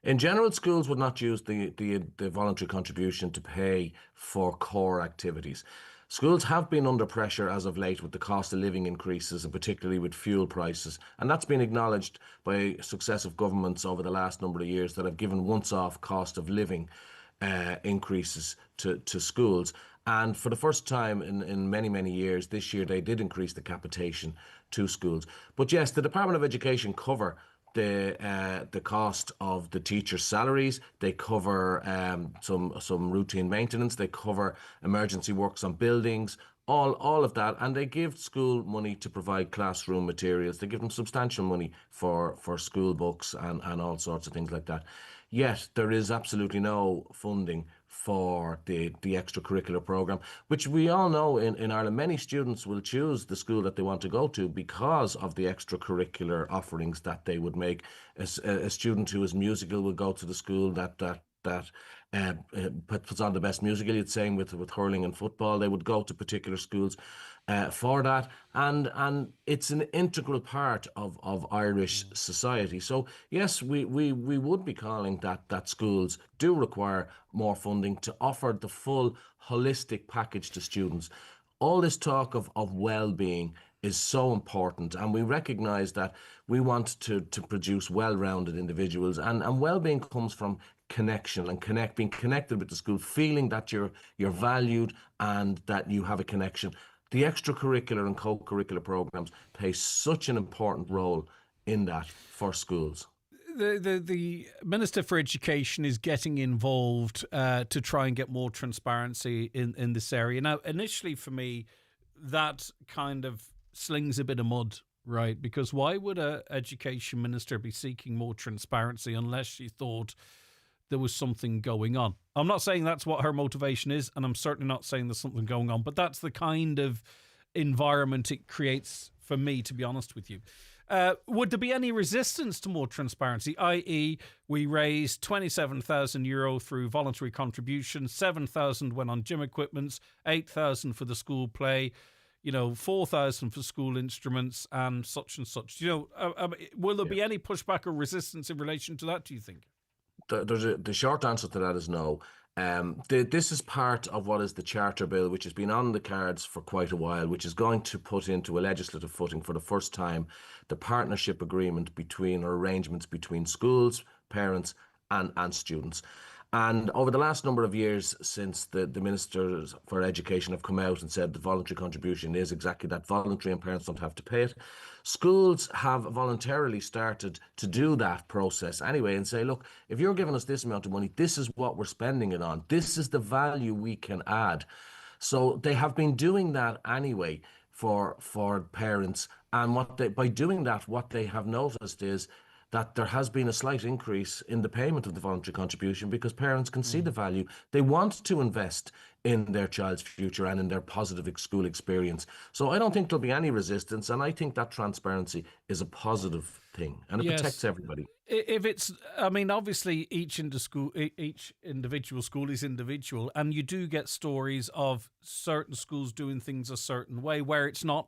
In general, schools would not use the voluntary contribution to pay for core activities. Schools have been under pressure as of late with the cost of living increases, and particularly with fuel prices. And that's been acknowledged by successive governments over the last number of years that have given once-off cost of living increases to schools. And for the first time in many, many years, this year they did increase the capitation to schools. But yes, the Department of Education cover the cost of the teachers' salaries. They cover some routine maintenance. They cover emergency works on buildings, all of that, and they give school money to provide classroom materials. They give them substantial money for school books and all sorts of things like that. Yet there is absolutely no funding for the extracurricular program, which we all know in Ireland, many students will choose the school that they want to go to because of the extracurricular offerings that they would make. A student who is musical will go to the school that puts on the best musical. You'd say with hurling and football, they would go to particular schools for that, and it's an integral part of Irish society. So yes, we would be calling that schools do require more funding to offer the full holistic package to students. All this talk of well-being is so important, and we recognise that we want to produce well-rounded individuals, and well-being comes from connection and being connected with the school, feeling that you're valued and that you have a connection. The extracurricular and co-curricular programs play such an important role in that for schools. The Minister for Education is getting involved to try and get more transparency in this area. Now, initially for me, that kind of slings a bit of mud, right? Because why would an education minister be seeking more transparency unless she thought there was something going on? I'm not saying that's what her motivation is, and I'm certainly not saying there's something going on, but that's the kind of environment it creates for me, to be honest with you. Would there be any resistance to more transparency, i.e. we raised €27,000 through voluntary contributions, 7,000 went on gym equipments, 8,000 for the school play, 4,000 for school instruments and such and such. Will there be any pushback or resistance in relation to that, do you think? The short answer to that is no. This is part of what is the Charter Bill, which has been on the cards for quite a while, which is going to put into a legislative footing for the first time the partnership agreement arrangements between schools, parents and students. And over the last number of years, since the Ministers for Education have come out and said the voluntary contribution is exactly that, voluntary, and parents don't have to pay it, schools have voluntarily started to do that process anyway and say, look, if you're giving us this amount of money, this is what we're spending it on. This is the value we can add. So they have been doing that anyway for parents. And by doing that, what they have noticed is that there has been a slight increase in the payment of the voluntary contribution because parents can see the value. They want to invest in their child's future and in their positive school experience. So I don't think there'll be any resistance, and I think that transparency is a positive thing, and it protects everybody. If it's, obviously each individual school is individual, and you do get stories of certain schools doing things a certain way where it's not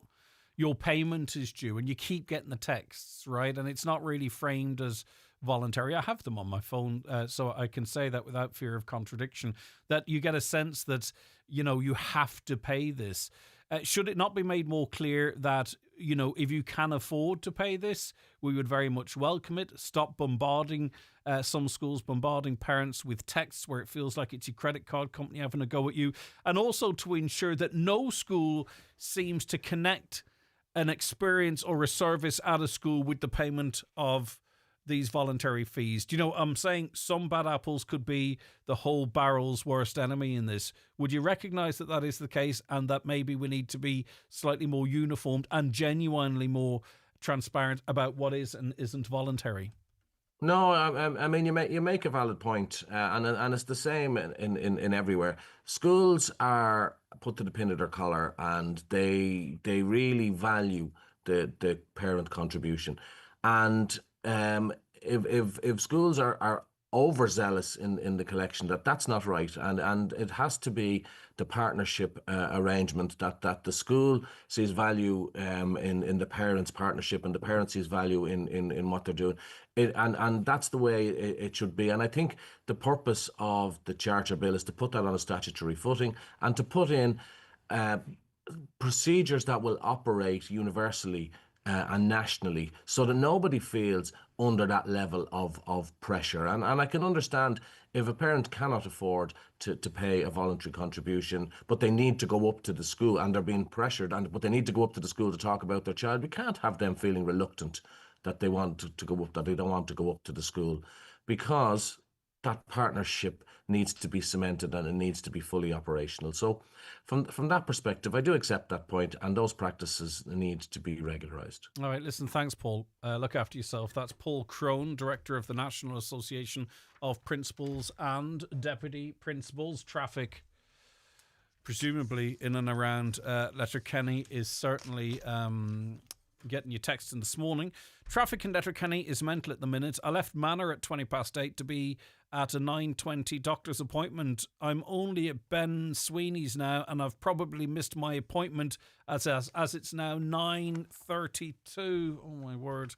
your payment is due, and you keep getting the texts, right? And it's not really framed as voluntary. I have them on my phone, so I can say that without fear of contradiction, that you get a sense that, you have to pay this. Should it not be made more clear that, if you can afford to pay this, we would very much welcome it. Stop bombarding some schools, bombarding parents with texts where it feels like it's your credit card company having a go at you. And also to ensure that no school seems to connect an experience or a service at a school with the payment of these voluntary fees. I'm saying some bad apples could be the whole barrel's worst enemy in this. Would you recognise that is the case, and that maybe we need to be slightly more uniformed and genuinely more transparent about what is and isn't voluntary? No, you make a valid point, and it's the same in everywhere. Schools are put to the pin of their collar, and they really value the parent contribution. And if schools are overzealous in the collection, that's not right, and it has to be the partnership arrangement that the school sees value in the parents' partnership, and the parent sees value in what they're doing, and that's the way it should be. And I think the purpose of the Charter Bill is to put that on a statutory footing and to put in procedures that will operate universally and nationally, so that nobody feels under that level of pressure. And I can understand if a parent cannot afford to pay a voluntary contribution, but they need to go up to the school and they're being pressured, but they need to go up to the school to talk about their child. We can't have them feeling reluctant that they want to go up, that they don't want to go up to the school, because that partnership needs to be cemented and it needs to be fully operational. So from that perspective, I do accept that point, and those practices need to be regularised. All right, listen, thanks, Paul. Look after yourself. That's Paul Crone, Director of the National Association of Principals and Deputy Principals. Traffic, presumably in and around Letterkenny, is certainly getting you texting this morning. Traffic in Letterkenny is mental at the minute. I left Manor at 8:20 to be at a 9:20 doctor's appointment. I'm only at Ben Sweeney's now, and I've probably missed my appointment as it's now 9:32. Oh my word.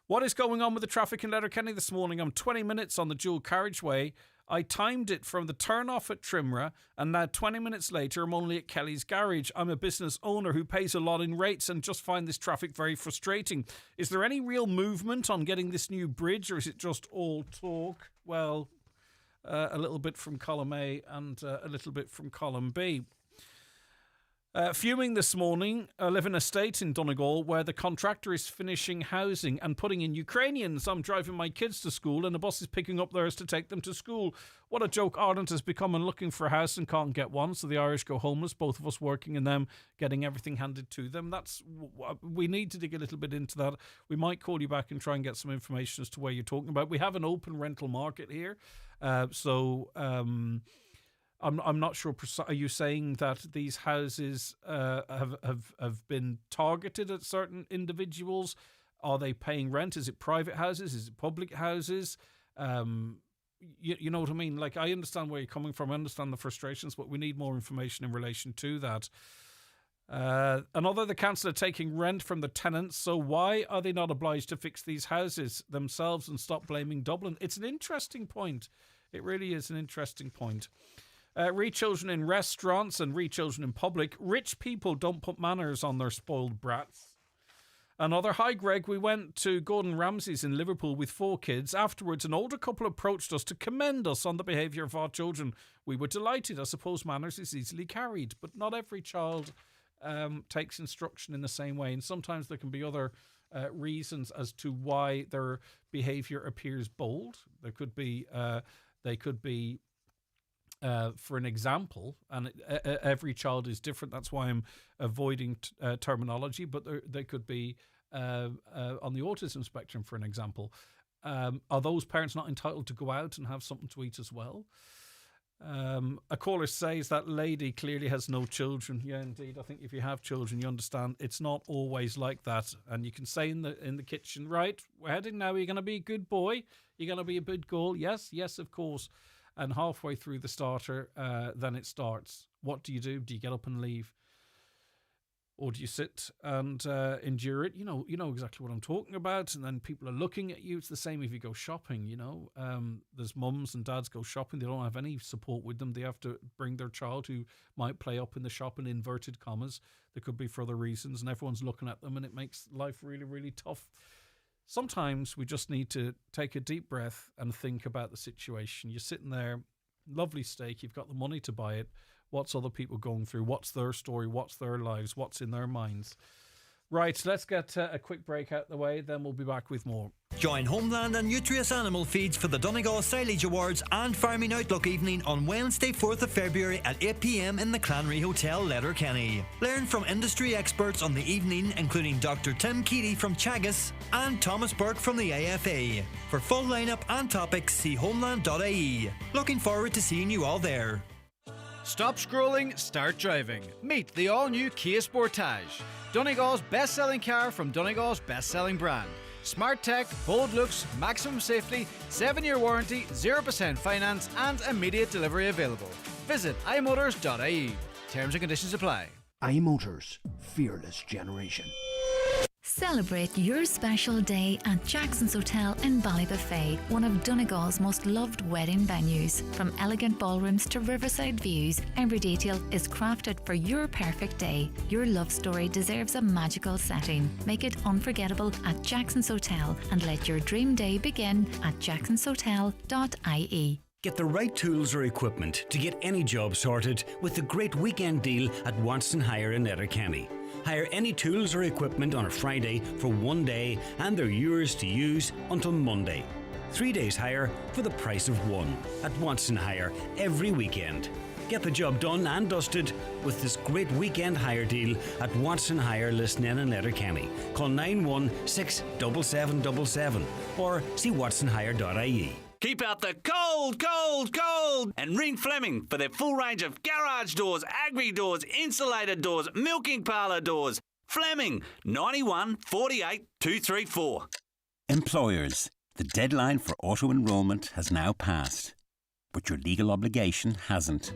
What is going on with the traffic in Letterkenny this morning? I'm 20 minutes on the dual carriageway. I timed it from the turn-off at Trimra, and now 20 minutes later, I'm only at Kelly's Garage. I'm a business owner who pays a lot in rates and just find this traffic very frustrating. Is there any real movement on getting this new bridge, or is it just all talk? Well, a little bit from column A and a little bit from column B. Fuming this morning, I live in a estate in Donegal where the contractor is finishing housing and putting in Ukrainians. I'm driving my kids to school and the bus is picking up theirs to take them to school. What a joke Ireland has become, and looking for a house and can't get one, so the Irish go homeless, both of us working and them getting everything handed to them. We need to dig a little bit into that. We might call you back and try and get some information as to where you're talking about. We have an open rental market here, I'm not sure. Are you saying that these houses have been targeted at certain individuals? Are they paying rent? Is it private houses? Is it public houses? You know what I mean? Like, I understand where you're coming from. I understand the frustrations, but we need more information in relation to that. Another, the council are taking rent from the tenants, so why are they not obliged to fix these houses themselves and stop blaming Dublin? It's an interesting point. It really is an interesting point. Children in restaurants and children in public. Rich people don't put manners on their spoiled brats. Another, hi Greg, we went to Gordon Ramsay's in Liverpool with 4 kids. Afterwards, an older couple approached us to commend us on the behaviour of our children. We were delighted. I suppose manners is easily carried, but not every child takes instruction in the same way. And sometimes there can be other reasons as to why their behaviour appears bold. They could be for an example, and every child is different. That's why I'm avoiding terminology, but they could be on the autism spectrum, for an example. Are those parents not entitled to go out and have something to eat as well? A caller says that lady clearly has no children. Yeah, indeed. I think if you have children, you understand it's not always like that. And you can say in the kitchen, right, we're heading now. Are you going to be a good boy? You're going to be a good girl? Yes, of course. And halfway through the starter, then it starts. What do? Do you get up and leave? Or do you sit and endure it? You know exactly what I'm talking about. And then people are looking at you. It's the same if you go shopping, There's mums and dads go shopping. They don't have any support with them. They have to bring their child who might play up in the shop in inverted commas. There could be for other reasons. And everyone's looking at them, and it makes life really, really tough. Sometimes we just need to take a deep breath and think about the situation. You're sitting there, lovely steak, you've got the money to buy it. What's other people going through? What's their story? What's their lives? What's in their minds? Right, let's get a quick break out of the way, then we'll be back with more. Join Homeland and Nutrius Animal Feeds for the Donegal Silage Awards and Farming Outlook evening on Wednesday, 4th of February at 8 p.m. in the Clanry Hotel, Letterkenny. Learn from industry experts on the evening, including Dr. Tim Keaty from Chagas and Thomas Burke from the AFA. For full lineup and topics, see homeland.ie. Looking forward to seeing you all there. Stop scrolling, start driving. Meet the all-new Kia Sportage, Donegal's best-selling car from Donegal's best-selling brand. Smart tech, bold looks, maximum safety, 7-year warranty, 0% finance and immediate delivery available. Visit imotors.ie. Terms and conditions apply. iMotors, fearless generation. Celebrate your special day at Jackson's Hotel in Ballybuffet, one of Donegal's most loved wedding venues. From elegant ballrooms to riverside views, every detail is crafted for your perfect day. Your love story deserves a magical setting. Make it unforgettable at Jackson's Hotel and let your dream day begin at jacksonshotel.ie. Get the right tools or equipment to get any job sorted with the great weekend deal at Watson Hire in Letterkenny. Hire any tools or equipment on a Friday for one day and they're yours to use until Monday. 3 days hire for the price of one at Watson Hire every weekend. Get the job done and dusted with this great weekend hire deal at Watson Hire, Lisnain and Letterkenny. Call 916-7777 or see watsonhire.ie. Keep out the cold, cold, cold! And ring Fleming for their full range of garage doors, agri doors, insulated doors, milking parlour doors. Fleming, 91 48 234. Employers, the deadline for auto-enrolment has now passed, but your legal obligation hasn't.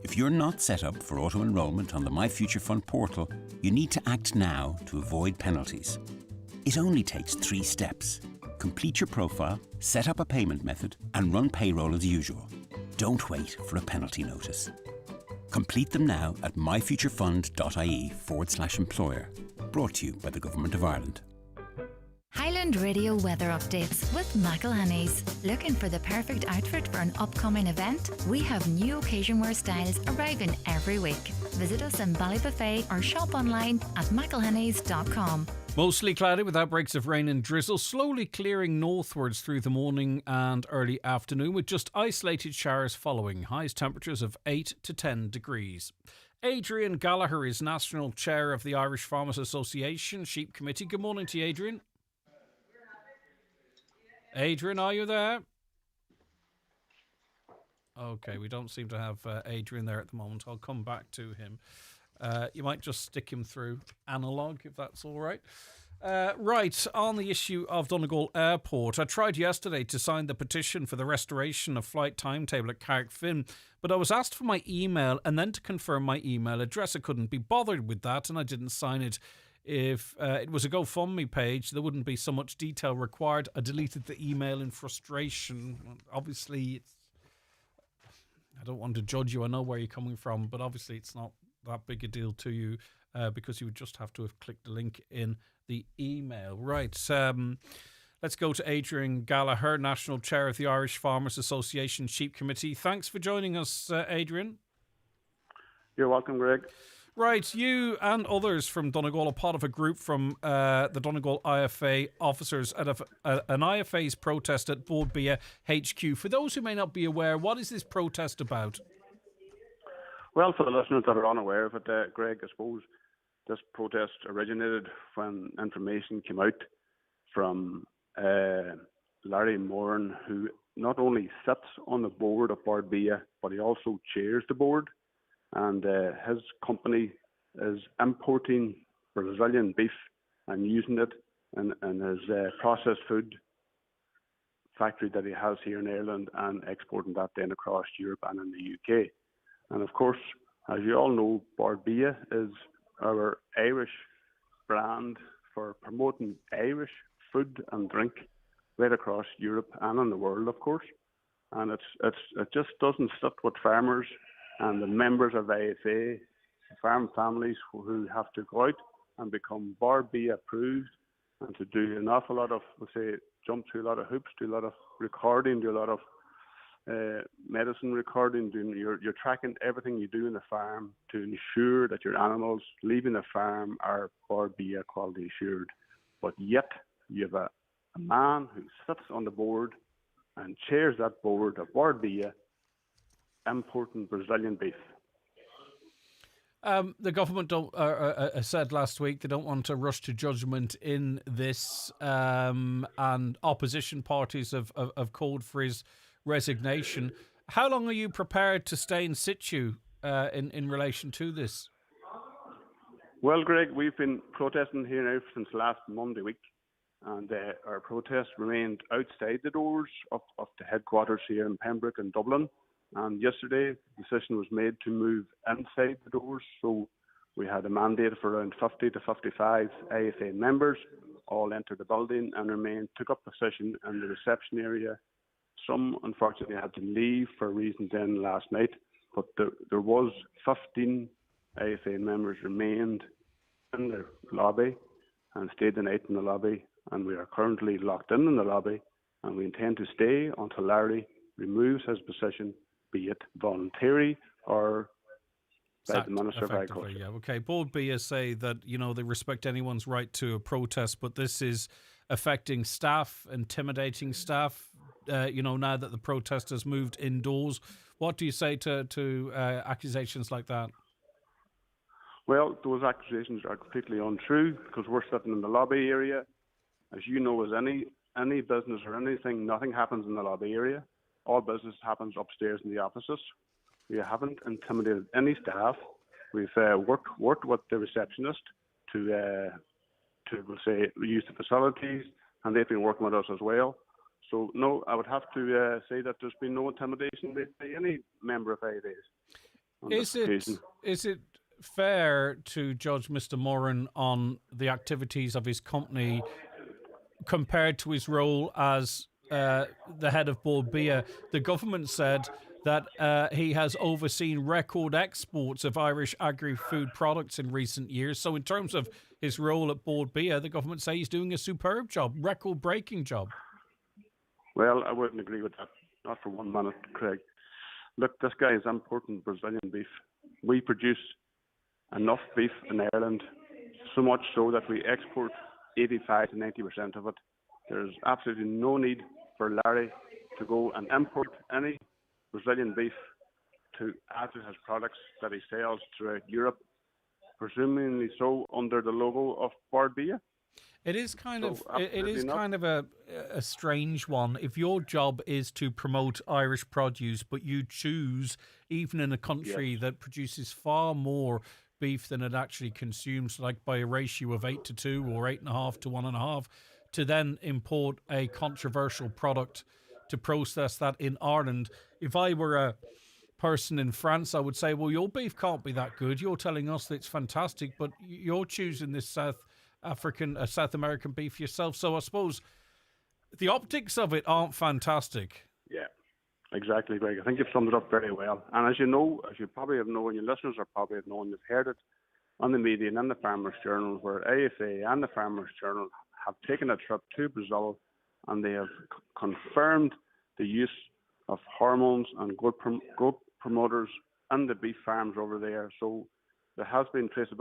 If you're not set up for auto-enrolment on the My Future Fund portal, you need to act now to avoid penalties. It only takes 3 steps. Complete your profile, set up a payment method, and run payroll as usual. Don't wait for a penalty notice. Complete them now at myfuturefund.ie/employer. Brought to you by the Government of Ireland. Highland Radio weather updates with McElhenney's. Looking for the perfect outfit for an upcoming event? We have new occasion wear styles arriving every week. Visit us in Ballybuffet or shop online at mcelhenneys.com. Mostly cloudy with outbreaks of rain and drizzle, slowly clearing northwards through the morning and early afternoon with just isolated showers following. Highest temperatures of 8 to 10 degrees. Adrian Gallagher is National Chair of the Irish Farmers Association Sheep Committee. Good morning to you, Adrian. Adrian, are you there? Okay, we don't seem to have Adrian there at the moment. I'll come back to him. You might just stick him through analog, if that's all right. Right, on the issue of Donegal Airport, I tried yesterday to sign the petition for the restoration of flight timetable at Carrickfinn, but I was asked for my email and then to confirm my email address. I couldn't be bothered with that, and I didn't sign it. If it was a GoFundMe page, there wouldn't be so much detail required. I deleted the email in frustration. Obviously, I don't want to judge you. I know where you're coming from, but obviously it's not that big a deal to you because you would just have to have clicked the link in the email. Right. Let's go to Adrian Gallagher, National Chair of the Irish Farmers Association Sheep Committee. Thanks for joining us, Adrian. You're welcome, Greg. Right, you and others from Donegal are part of a group from the Donegal IFA officers at an IFA's protest at Bord Bia HQ. For those who may not be aware, what is this protest about? Well, for the listeners that are unaware of it, Greg, I suppose this protest originated when information came out from Larry Moran, who not only sits on the board of Bord Bia, but he also chairs the board. And his company is importing Brazilian beef and using it in his processed food factory that he has here in Ireland and exporting that then across Europe and in the UK. And of course, as you all know, Bord Bia is our Irish brand for promoting Irish food and drink right across Europe and in the world, of course. And it just doesn't sit with farmers and the members of IFA, farm families who have to go out and become Bord Bia approved and to do an awful lot of, jump through a lot of hoops, do a lot of recording, do a lot of medicine recording, you're tracking everything you do in the farm to ensure that your animals leaving the farm are Bord Bia quality assured. But yet you have a man who sits on the board and chairs that board of Bord Bia importing Brazilian beef. The government said last week they don't want to rush to judgment in this, and opposition parties have called for his resignation. How long are you prepared to stay in situ in relation to this? Well, Greg, we've been protesting here now since last Monday week, and our protest remained outside the doors of the headquarters here in Pembroke and Dublin. And yesterday, the decision was made to move inside the doors. So we had a mandate for around 50 to 55 IFA members, all entered the building and took up position in the reception area. Some, unfortunately, had to leave for reasons then last night. But there was 15 IFA members remained in the lobby and stayed the night in the lobby. And we are currently locked in the lobby. And we intend to stay until Larry removes his position, be it voluntary or by the Minister of Agriculture. Yeah, okay. Bord Bia say that, they respect anyone's right to a protest, but this is affecting staff, intimidating staff, now that the protest has moved indoors. What do you say to accusations like that? Well, those accusations are completely untrue because we're sitting in the lobby area. As you know, as any business or anything, nothing happens in the lobby area. All business happens upstairs in the offices. We haven't intimidated any staff. We've worked with the receptionist to use the facilities, and they've been working with us as well. So no, I would have to say that there's been no intimidation by any member of ADs. Is it fair to judge Mr. Moran on the activities of his company compared to his role as the head of Bord Bia? The government said that he has overseen record exports of Irish agri-food products in recent years. So in terms of his role at Bord Bia, the government say he's doing a superb job, record-breaking job. Well, I wouldn't agree with that, not for 1 minute, Craig. Look, this guy is importing Brazilian beef. We produce enough beef in Ireland, so much so that we export 85 to 90% of it. There's absolutely no need for Larry to go and import any Brazilian beef to add to his products that he sells throughout Europe, presumably so under the logo of Bord Bia. It is kind of a strange one. If your job is to promote Irish produce, but you choose, even in a country that produces far more beef than it actually consumes, like by a ratio of 8 to 2 or 8.5 to 1.5, to then import a controversial product to process that in Ireland. If I were a person in France, I would say, well, your beef can't be that good. You're telling us that it's fantastic, but you're choosing this South American beef yourself. So I suppose the optics of it aren't fantastic. Yeah, exactly, Greg. I think you've summed it up very well. And as you know, as you probably have known, your listeners are probably have known, you've heard it on the media and in the Farmers Journal, where AFA and the Farmers Journal have taken a trip to Brazil, and they have confirmed the use of hormones and growth promoters in the beef farms over there. So there has been traces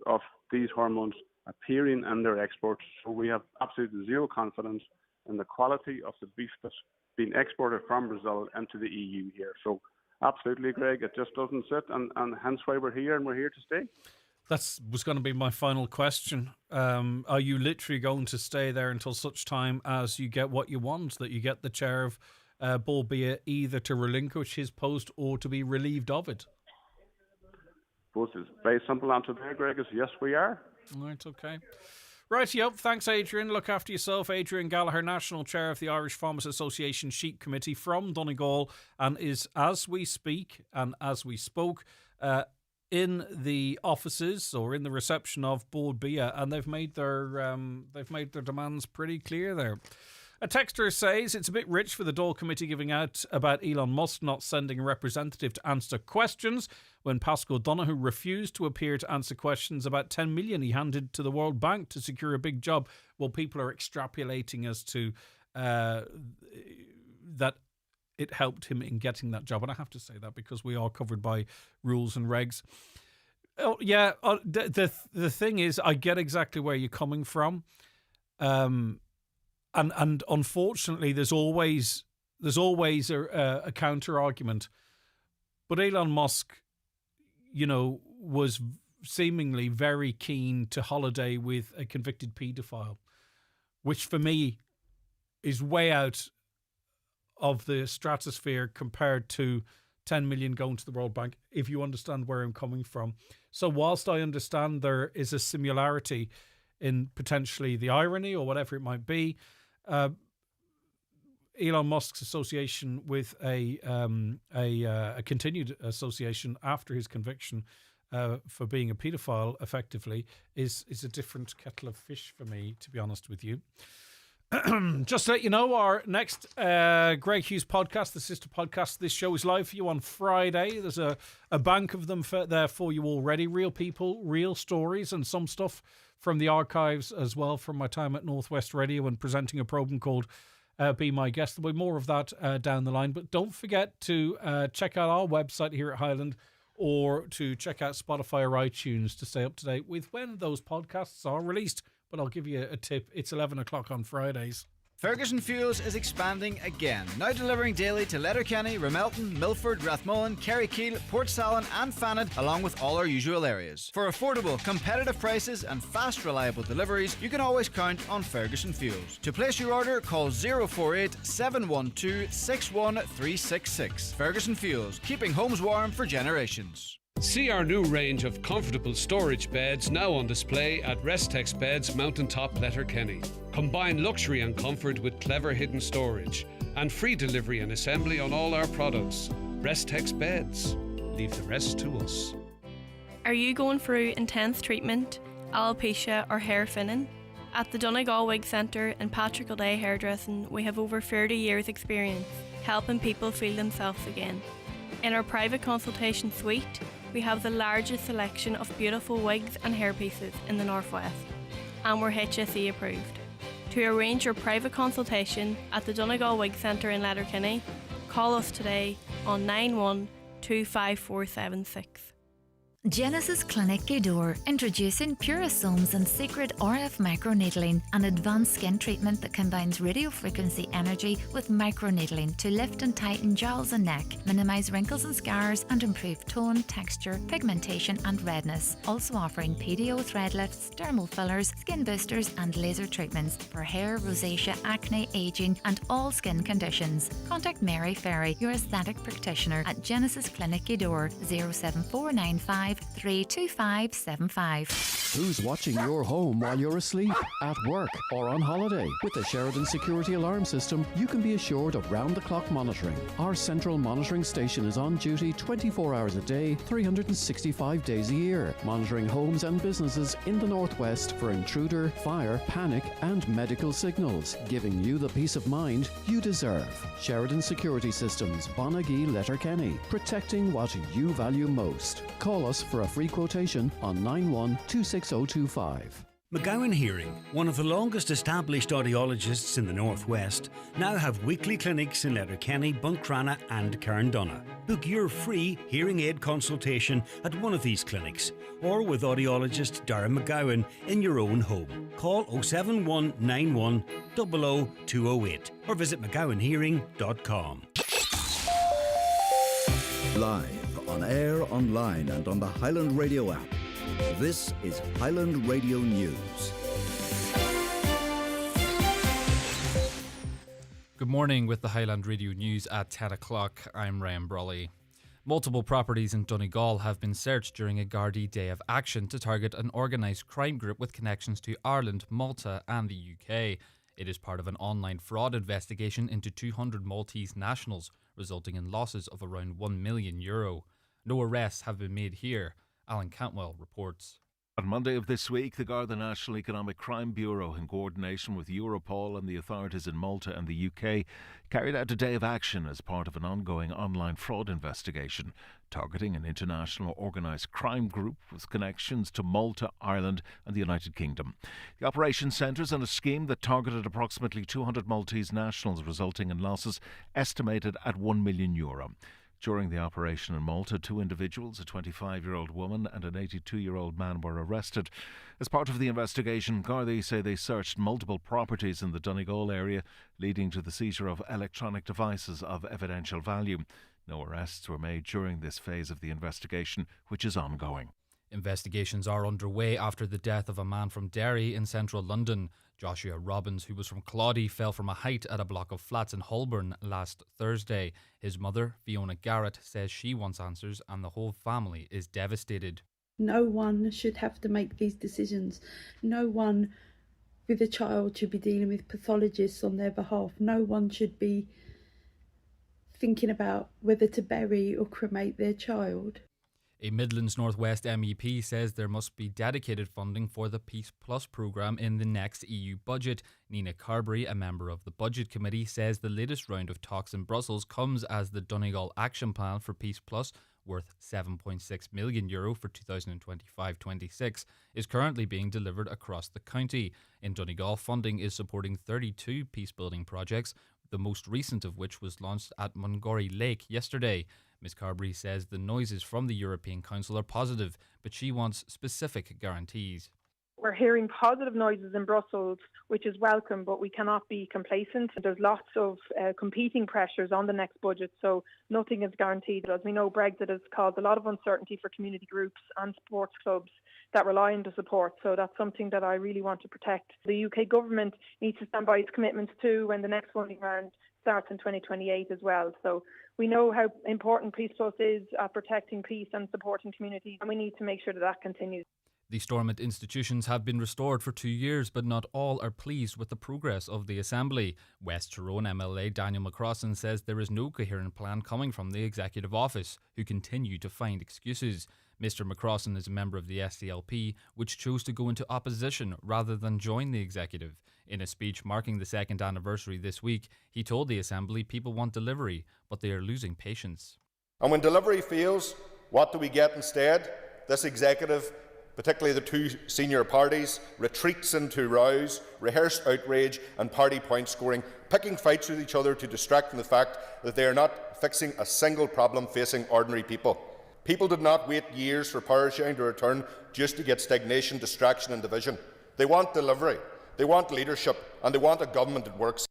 of these hormones appearing in their exports. So we have absolutely zero confidence in the quality of the beef that's being exported from Brazil into the EU here. So absolutely, Greg, it just doesn't sit, and hence why we're here, and we're here to stay. That was going to be my final question. Are you literally going to stay there until such time as you get what you want, that you get the chair of Bord Bia either to relinquish his post or to be relieved of it? Both is very simple answer there, Greg, is yes, we are. All right, okay. Right, yep. Thanks, Adrian. Look after yourself. Adrian Gallagher, National Chair of the Irish Farmers Association Sheep Committee from Donegal, and is, as we speak and as we spoke, in the offices or in the reception of Bord Bia, and they've made their demands pretty clear there. A texter says it's a bit rich for the Dáil Committee giving out about Elon Musk not sending a representative to answer questions when Pascal Donoghue refused to appear to answer questions about 10 million he handed to the World Bank to secure a big job. Well, people are extrapolating as to that it helped him in getting that job. And I have to say that because we are covered by rules and regs. Oh, yeah, the thing is, I get exactly where you're coming from. And unfortunately, there's always a counter argument. But Elon Musk, was seemingly very keen to holiday with a convicted paedophile, which for me is way out of the stratosphere compared to 10 million going to the World Bank, if you understand where I'm coming from. So whilst I understand there is a similarity in potentially the irony or whatever it might be, Elon Musk's association with a continued association after his conviction for being a paedophile, effectively, is a different kettle of fish for me, to be honest with you. Just to let you know, our next Greg Hughes podcast, the sister podcast, this show is live for you on Friday. There's a bank of them there for you already. Real people, real stories, and some stuff from the archives as well from my time at Northwest Radio and presenting a program called Be My Guest. There'll be more of that down the line. But don't forget to check out our website here at Highland, or to check out Spotify or iTunes to stay up to date with when those podcasts are released. But But I'll give you a tip. It's 11 o'clock on Fridays. Ferguson Fuels is expanding again, now delivering daily to Letterkenny, Ramelton, Milford, Rathmullen, Kerrykeele, Portsalon and Fannin, along with all our usual areas. For affordable, competitive prices and fast, reliable deliveries, you can always count on Ferguson Fuels. To place your order, call 048 712 61366. Ferguson Fuels, keeping homes warm for generations. See our new range of comfortable storage beds now on display at Restex Beds Mountaintop Letterkenny. Combine luxury and comfort with clever hidden storage and free delivery and assembly on all our products. Restex Beds. Leave the rest to us. Are you going through intense treatment, alopecia or hair thinning? At the Donegal Wig Centre and Patrick O'Day Hairdressing, we have over 30 years experience helping people feel themselves again. In our private consultation suite, we have the largest selection of beautiful wigs and hairpieces in the Northwest, and we're HSE approved. To arrange your private consultation at the Donegal Wig Centre in Letterkenny, call us today on 9125476. Genesis Clinic Gudor, introducing Purasomes and Secret RF Microneedling, an advanced skin treatment that combines radiofrequency energy with microneedling to lift and tighten jowls and neck, minimise wrinkles and scars, and improve tone, texture, pigmentation and redness. Also offering PDO thread lifts, dermal fillers, skin boosters and laser treatments for hair, rosacea, acne, ageing and all skin conditions. Contact Mary Ferry, your aesthetic practitioner at Genesis Clinic Gudor, 07495 32575. Who's watching your home while you're asleep, at work, or on holiday? With the Sheridan Security Alarm System, you can be assured of round-the-clock monitoring. Our central monitoring station is on duty 24 hours a day, 365 days a year, monitoring homes and businesses in the Northwest for intruder, fire, panic, and medical signals, giving you the peace of mind you deserve. Sheridan Security Systems, Bonagee, Letterkenny, protecting what you value most. Call us for a free quotation on 91-26025. McGowan Hearing, one of the longest established audiologists in the Northwest, now have weekly clinics in Letterkenny, Buncrana and Carndonagh. Book your free hearing aid consultation at one of these clinics or with audiologist Darren McGowan in your own home. Call 07191 00208 or visit mcgowanhearing.com. Live, on air, online and on the Highland Radio app. This is Highland Radio News. Good morning with the Highland Radio News at 10 o'clock. I'm Ryan Brawley. Multiple properties in Donegal have been searched during a Gardaí Day of Action to target an organised crime group with connections to Ireland, Malta and the UK. It is part of an online fraud investigation into 200 Maltese nationals, resulting in losses of around €1 million. No arrests have been made here. Alan Cantwell reports. On Monday of this week, the Garda National Economic Crime Bureau, in coordination with Europol and the authorities in Malta and the UK, carried out a day of action as part of an ongoing online fraud investigation targeting an international organised crime group with connections to Malta, Ireland and the United Kingdom. The operation centres on a scheme that targeted approximately 200 Maltese nationals, resulting in losses estimated at €1 million. During the operation in Malta, two individuals, a 25-year-old woman and an 82-year-old man, were arrested. As part of the investigation, Gardaí say they searched multiple properties in the Donegal area, leading to the seizure of electronic devices of evidential value. No arrests were made during this phase of the investigation, which is ongoing. Investigations are underway after the death of a man from Derry in central London. Joshua Robbins, who was from Claudy, fell from a height at a block of flats in Holborn last Thursday. His mother, Fiona Garrett, says she wants answers and the whole family is devastated. No one should have to make these decisions. No one with a child should be dealing with pathologists on their behalf. No one should be thinking about whether to bury or cremate their child. A Midlands Northwest MEP says there must be dedicated funding for the Peace Plus programme in the next EU budget. Nina Carberry, a member of the Budget Committee, says the latest round of talks in Brussels comes as the Donegal Action Plan for Peace Plus, worth €7.6 million for 2025-26, is currently being delivered across the county. In Donegal, funding is supporting 32 peace-building projects, the most recent of which was launched at Mungorry Lake yesterday. Ms Carberry says the noises from the European Council are positive, but she wants specific guarantees. We're hearing positive noises in Brussels, which is welcome, but we cannot be complacent. There's lots of competing pressures on the next budget, so nothing is guaranteed. As we know, Brexit has caused a lot of uncertainty for community groups and sports clubs that rely on the support, so that's something that I really want to protect. The UK government needs to stand by its commitments too when the next funding round starts in 2028 as well. So we know how important Peace Plus is at protecting peace and supporting communities, and we need to make sure that that continues. The Stormont institutions have been restored for 2 years, but not all are pleased with the progress of the Assembly. West Tyrone MLA Daniel McCrossan says there is no coherent plan coming from the Executive Office, who continue to find excuses. Mr McCrossan is a member of the SDLP, which chose to go into opposition rather than join the Executive. In a speech marking the second anniversary this week, he told the Assembly people want delivery, but they are losing patience. And when delivery fails, what do we get instead? This Executive, particularly the two senior parties, retreats into rows, rehearsed outrage and party point scoring, picking fights with each other to distract from the fact that they are not fixing a single problem facing ordinary people. People did not wait years for power sharing to return just to get stagnation, distraction and division. They want delivery, they want leadership, and they want a government that works.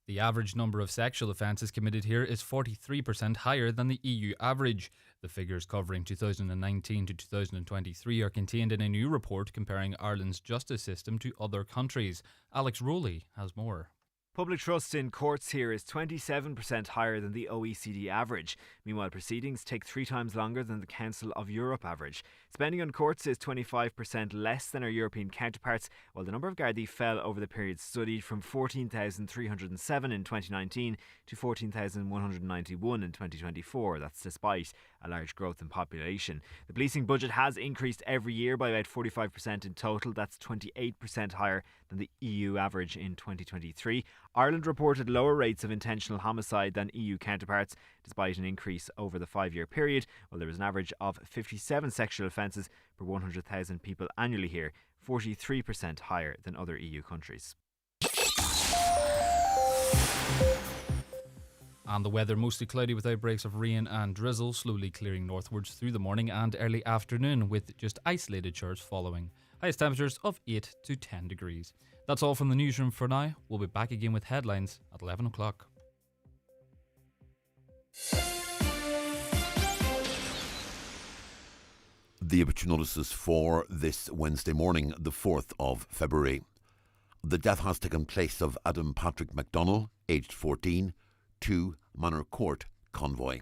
The average number of sexual offences committed here is 43% higher than the EU average. The figures covering 2019 to 2023 are contained in a new report comparing Ireland's justice system to other countries. Alex Rowley has more. Public trust in courts here is 27% higher than the OECD average. Meanwhile, proceedings take 3 times longer than the Council of Europe average. Spending on courts is 25% less than our European counterparts, while the number of Gardaí fell over the period studied from 14,307 in 2019 to 14,191 in 2024. That's despite a large growth in population. The policing budget has increased every year by about 45% in total. That's 28% higher than the EU average in 2023. Ireland reported lower rates of intentional homicide than EU counterparts, despite an increase over the 5-year period. Well, there was an average of 57 sexual offences per 100,000 people annually here, 43% higher than other EU countries. And the weather mostly cloudy with outbreaks of rain and drizzle, slowly clearing northwards through the morning and early afternoon, with just isolated showers following. Highest temperatures of 8 to 10 degrees. That's all from the newsroom for now. We'll be back again with headlines at 11 o'clock. The Obituary notices for this Wednesday morning, the 4th of February. The death has taken place of Adam Patrick McDonnell, aged 14, 2 Manor Court, Convoy.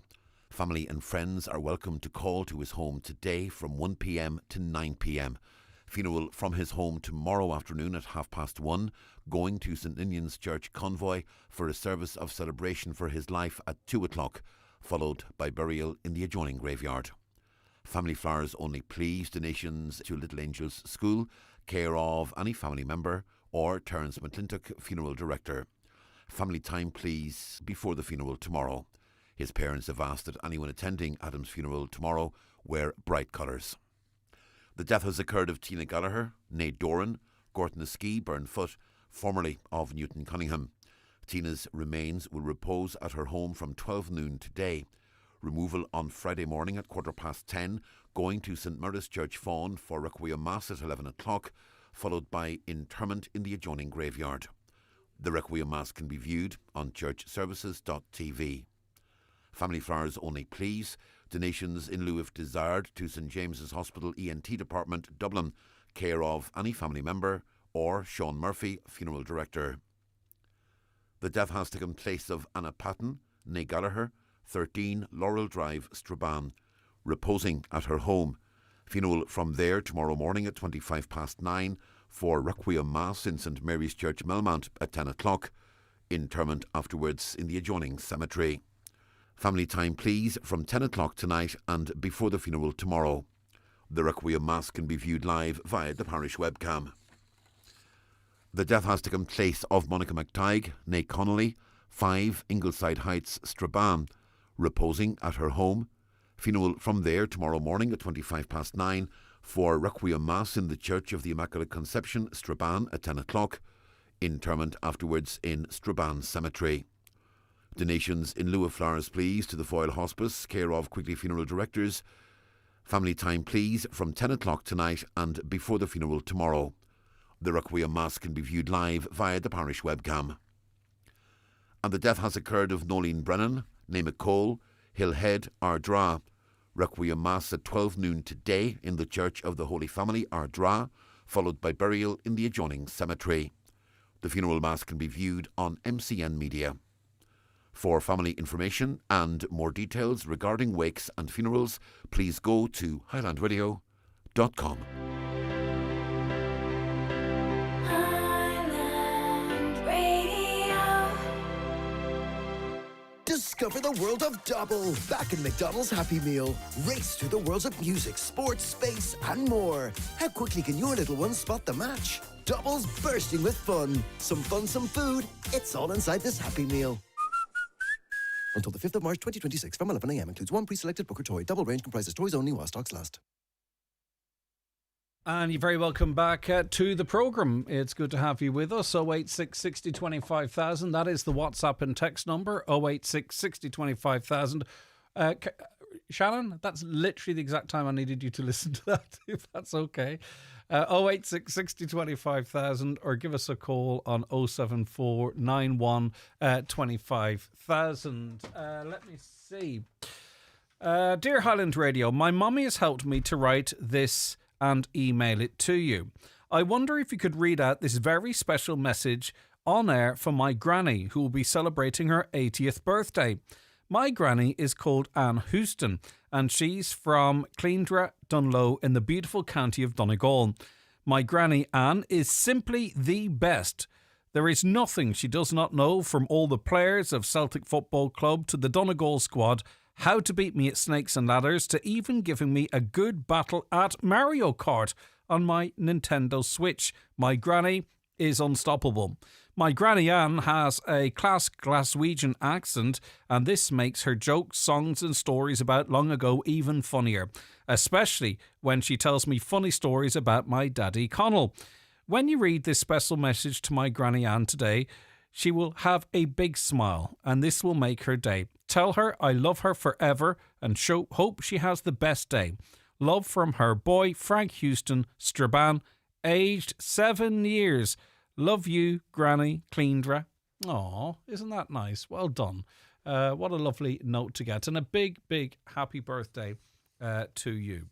Family and friends are welcome to call to his home today from 1 p.m. to 9 p.m. Funeral from his home tomorrow afternoon at 1:30, going to St Ninian's Church, Convoy, for a service of celebration for his life at 2 o'clock, followed by burial in the adjoining graveyard. Family flowers only, please. Donations to Little Angels School, care of any family member or Terence McClintock, funeral director. Family time, please, before the funeral tomorrow. His parents have asked that anyone attending Adam's funeral tomorrow wear bright colours. The death has occurred of Tina Gallagher, née Doran, Gortnaskee, Burnfoot, formerly of Newton Cunningham. Tina's remains will repose at her home from 12 noon today. Removal on Friday morning at 10:15, going to St Mary's Church, Fawn, for Requiem Mass at 11 o'clock, followed by interment in the adjoining graveyard. The Requiem Mass can be viewed on churchservices.tv. Family flowers only, please. Donations in lieu if desired to St James's Hospital ENT Department, Dublin, care of any family member or Sean Murphy, funeral director. The death has taken place of Anna Patton, née Gallagher, 13 Laurel Drive, Strabane, reposing at her home. Funeral from there tomorrow morning at 9:25 for Requiem Mass in St Mary's Church, Melmount at 10 o'clock. Interment afterwards in the adjoining cemetery. Family time, please, from 10 o'clock tonight and before the funeral tomorrow. The Requiem Mass can be viewed live via the parish webcam. The death has taken place of Monica McTighe, née Connolly, 5 Ingleside Heights, Strabane, reposing at her home. Funeral from there tomorrow morning at 9:25 for Requiem Mass in the Church of the Immaculate Conception, Strabane at 10 o'clock. Interment afterwards in Strabane Cemetery. Donations in lieu of flowers, please, to the Foyle Hospice, care of Quigley Funeral Directors. Family time, please, from 10 o'clock tonight and before the funeral tomorrow. The Requiem Mass can be viewed live via the parish webcam. And the death has occurred of Nolene Brennan, Naima Cole, Hillhead, Ardra. Requiem Mass at 12 noon today in the Church of the Holy Family, Ardra, followed by burial in the adjoining cemetery. The funeral mass can be viewed on MCN Media. For family information and more details regarding wakes and funerals, please go to highlandradio.com. Discover the world of Double. Back in McDonald's Happy Meal. Race through the worlds of music, sports, space, and more. How quickly can your little one spot the match? Double's bursting with fun. Some fun, some food. It's all inside this Happy Meal. Until the 5th of March 2026 from 11 a.m. Includes one pre-selected Booker toy. Double range comprises toys only while stocks last. And you're very welcome back to the programme. It's good to have you with us. 086 60 25,000. That is the WhatsApp and text number. 086 60 25,000. Shannon, that's literally the exact time I needed you to listen to that, if that's okay. 086 60 25,000 or give us a call on 074 91 25,000. Let me see. Dear Highland Radio, my mummy has helped me to write this and email it to you. I wonder if you could read out this very special message on air for my granny, who will be celebrating her 80th birthday. My granny is called Anne Houston, and she's from Cleandra, Dunlow, in the beautiful county of Donegal. My granny Anne is simply the best. There is nothing she does not know, from all the players of Celtic Football Club to the Donegal squad, how to beat me at Snakes and Ladders, to even giving me a good battle at Mario Kart on my Nintendo Switch. My granny is unstoppable. My granny Anne has a class Glaswegian accent, and this makes her jokes, songs and stories about long ago even funnier, especially when she tells me funny stories about my daddy Connell. When you read this special message to my granny Anne today, she will have a big smile, and this will make her day. Tell her I love her forever and hope she has the best day. Love from her boy, Frank Houston, Strabane, aged 7 years. Love you, Granny Cleandra. Aw, isn't that nice? Well done. What a lovely note to get. And a big, big happy birthday to you.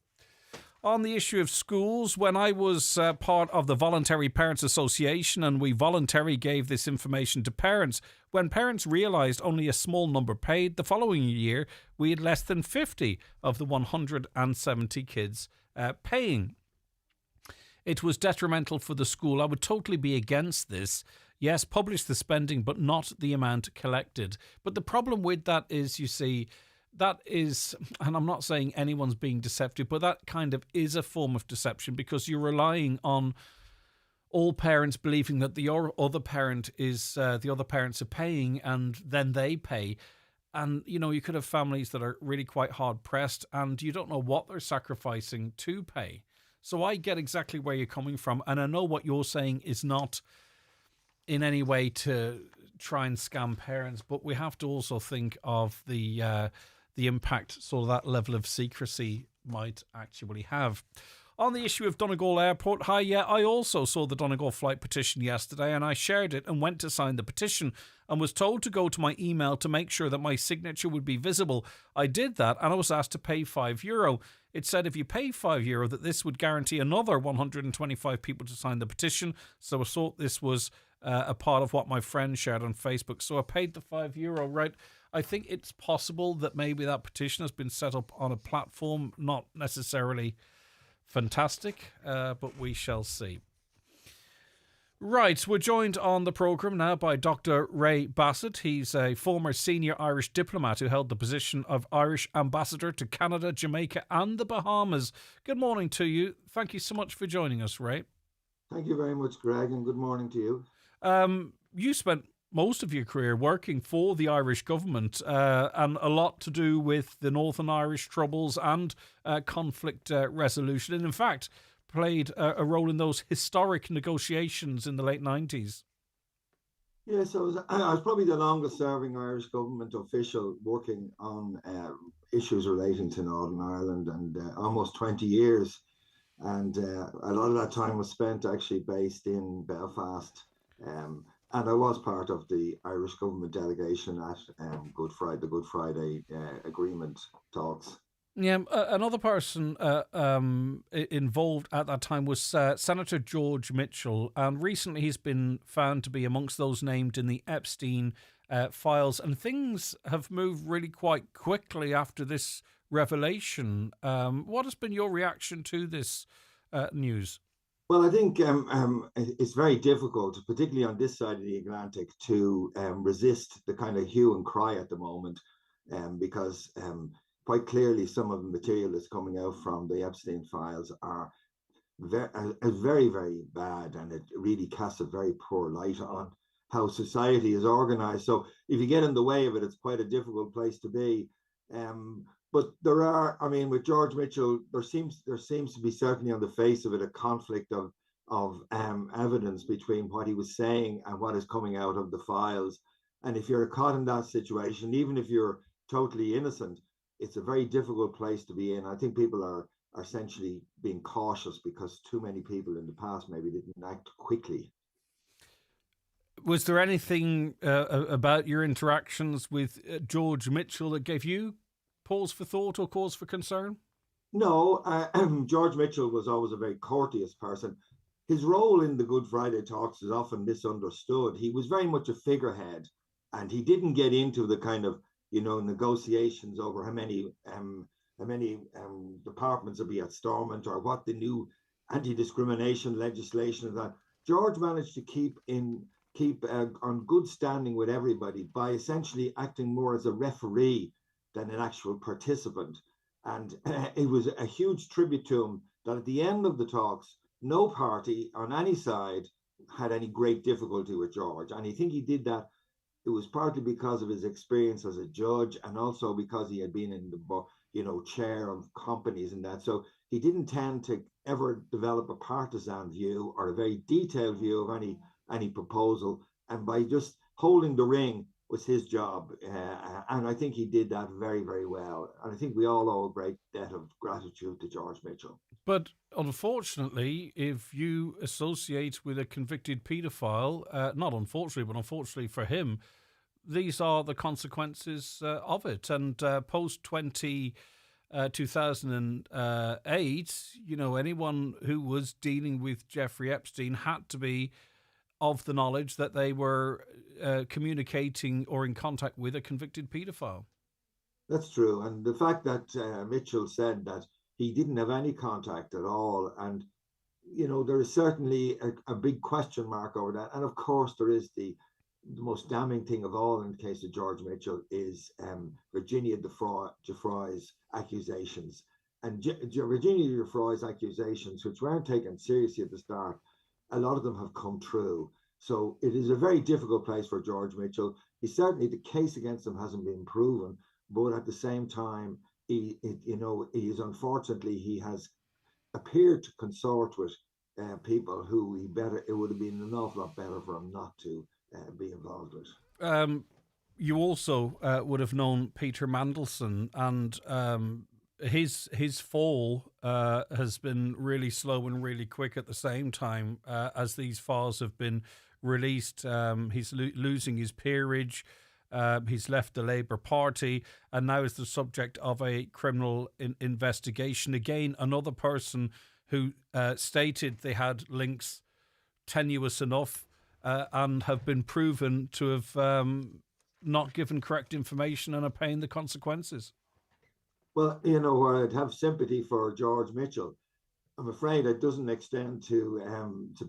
On the issue of schools, when I was part of the Voluntary Parents Association and we voluntarily gave this information to parents, when parents realised only a small number paid, the following year we had less than 50 of the 170 kids paying. It was detrimental for the school. I would totally be against this. Yes, publish the spending, but not the amount collected. But the problem with that is, you see, that is, and I'm not saying anyone's being deceptive, but that kind of is a form of deception, because you're relying on all parents believing that the other parent is, the other parents are paying and then they pay. And, you know, you could have families that are really quite hard pressed and you don't know what they're sacrificing to pay. So I get exactly where you're coming from. And I know what you're saying is not in any way to try and scam parents, but we have to also think of the impact sort of that level of secrecy might actually have. On the issue of Donegal Airport, I also saw the Donegal flight petition yesterday and I shared it and went to sign the petition and was told to go to my email to make sure that my signature would be visible. I did that and I was asked to pay €5. It said if you pay €5 that this would guarantee another 125 people to sign the petition. So I thought this was a part of what my friend shared on Facebook. So I paid the €5, right? I think it's possible that maybe that petition has been set up on a platform, not necessarily fantastic, but we shall see. Right, we're joined on the programme now by Dr. Ray Bassett. He's a former senior Irish diplomat who held the position of Irish Ambassador to Canada, Jamaica and the Bahamas. Good morning to you. Thank you so much for joining us, Ray. Thank you very much, Greg, and good morning to you. You spent most of your career working for the Irish government and a lot to do with the Northern Irish Troubles and conflict resolution, and in fact played a role in those historic negotiations in the late 90s. Yes, I was probably the longest serving Irish government official working on issues relating to Northern Ireland, and almost 20 years And a lot of that time was spent actually based in Belfast. And I was part of the Irish government delegation at the Good Friday Agreement talks. Yeah, another person involved at that time was Senator George Mitchell, and recently he's been found to be amongst those named in the Epstein files, and things have moved really quite quickly after this revelation. What has been your reaction to this news? Well, I think it's very difficult, particularly on this side of the Atlantic, to resist the kind of hue and cry at the moment, because quite clearly some of the material that's coming out from the Epstein files are very, very bad, and it really casts a very poor light on how society is organized. So if you get in the way of it, it's quite a difficult place to be. But there are, I mean, with George Mitchell, there seems to be, certainly on the face of it, a conflict of evidence between what he was saying and what is coming out of the files. And if you're caught in that situation, even if you're totally innocent, it's a very difficult place to be in. I think people are essentially being cautious because too many people in the past maybe didn't act quickly. Was there anything about your interactions with George Mitchell that gave you pause for thought or cause for concern? No, George Mitchell was always a very courteous person. His role in the Good Friday talks is often misunderstood. He was very much a figurehead, and he didn't get into the kind of, negotiations over how many departments will be at Stormont or what the new anti-discrimination legislation is. That George managed to keep on good standing with everybody by essentially acting more as a referee than an actual participant. And it was a huge tribute to him that at the end of the talks, no party on any side had any great difficulty with George. And I think he did that. It was partly because of his experience as a judge, and also because he had been in the chair of companies and that. So he didn't tend to ever develop a partisan view or a very detailed view of any proposal. And by just holding the ring was his job. And I think he did that very, very well. And I think we all owe a great debt of gratitude to George Mitchell. But unfortunately, if you associate with a convicted paedophile, not unfortunately, but unfortunately for him, these are the consequences of it. And post 2008, anyone who was dealing with Jeffrey Epstein had to be of the knowledge that they were communicating or in contact with a convicted paedophile. That's true. And the fact that Mitchell said that he didn't have any contact at all, and there is certainly a big question mark over that. And of course there is the most damning thing of all in the case of George Mitchell is Virginia Giuffre's accusations. And Virginia Giuffre's accusations, which weren't taken seriously at the start, a lot of them have come true. So it is a very difficult place for George Mitchell. Certainly the case against him hasn't been proven, but at the same time, he has appeared to consort with people who it would have been an awful lot better for him not to be involved with. You also would have known Peter Mandelson, and his fall has been really slow and really quick at the same time as these files have been released. He's losing his peerage. He's left the Labour Party and now is the subject of a criminal investigation. Again, another person who stated they had links tenuous enough and have been proven to have not given correct information and are paying the consequences. Well, I'd have sympathy for George Mitchell. I'm afraid it doesn't extend to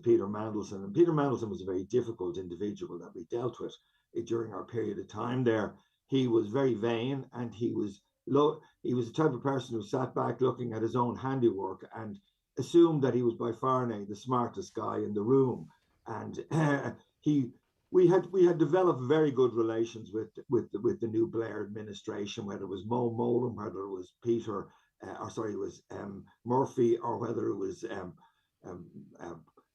Peter Mandelson. And Peter Mandelson was a very difficult individual that we dealt with during our period of time there. He was very vain, and he was the type of person who sat back looking at his own handiwork and assumed that he was by far and away the smartest guy in the room. And we had developed very good relations with the new Blair administration, whether it was Mo Molan, whether it was Murphy, or whether it was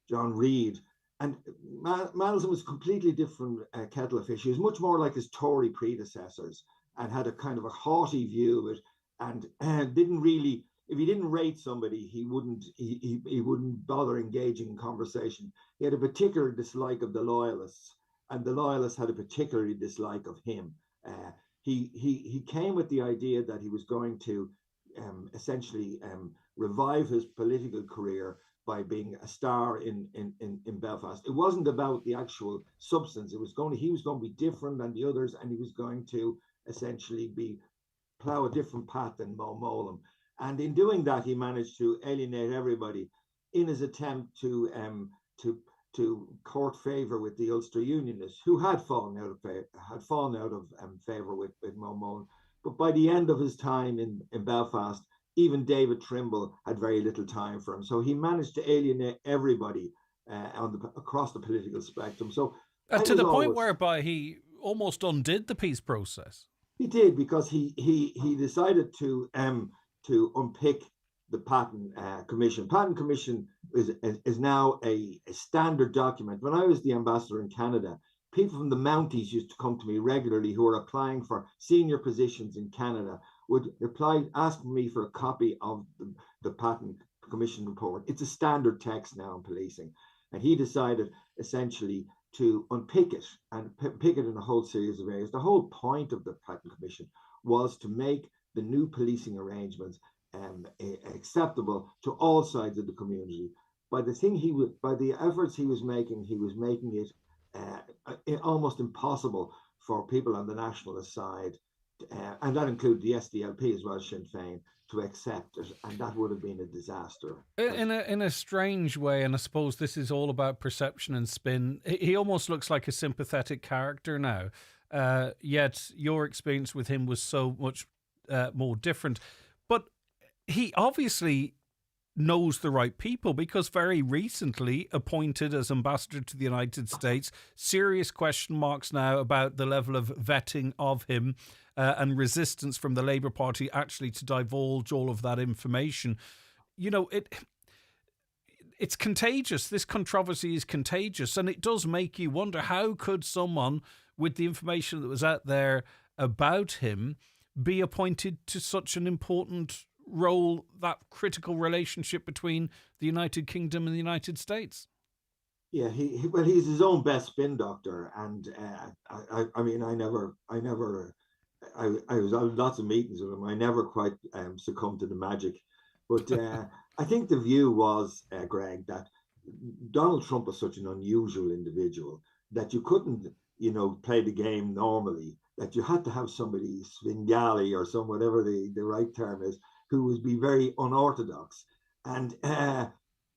John Reid. And Mandelson was a completely different kettle of fish. He was much more like his Tory predecessors and had a kind of a haughty view of it, and didn't really if he didn't rate somebody, he wouldn't bother engaging in conversation. He had a particular dislike of the loyalists, and the loyalists had a particular dislike of him. He came with the idea that he was going to essentially revive his political career by being a star in Belfast. It wasn't about the actual substance. He was going to be different than the others, and he was going to essentially plough a different path than Mo Mowlam. And in doing that, he managed to alienate everybody in his attempt to court favour with the Ulster Unionists, who had fallen out of favour with Mo Mowlam. But by the end of his time in Belfast, even David Trimble had very little time for him. So he managed to alienate everybody across the political spectrum. So to the point whereby he almost undid the peace process. He did, because he decided to unpick the Patent Commission. Patent Commission is now a standard document. When I was the ambassador in Canada, people from the Mounties used to come to me regularly who were applying for senior positions in Canada, would ask me for a copy of the Patent Commission report. It's a standard text now in policing. And he decided essentially to unpick it and pick it in a whole series of areas. The whole point of the Patent Commission was to make the new policing arrangements acceptable to all sides of the community. By the efforts he was making it almost impossible for people on the nationalist side, and that included the SDLP as well as Sinn Féin, to accept it, and that would have been a disaster. In a strange way, and I suppose this is all about perception and spin, he almost looks like a sympathetic character now, yet your experience with him was so much more different. But he obviously knows the right people, because very recently appointed as ambassador to the United States, serious question marks now about the level of vetting of him and resistance from the Labour Party actually to divulge all of that information. You know, it's contagious. This controversy is contagious, and it does make you wonder, how could someone with the information that was out there about him be appointed to such an important role, that critical relationship between the United Kingdom and the United States? Yeah, he's his own best spin doctor, and I was on lots of meetings with him. I never quite succumbed to the magic, but I think the view was, Greg, that Donald Trump was such an unusual individual that you couldn't, play the game normally. That you had to have somebody Svengali or whatever the right term is, who would be very unorthodox. And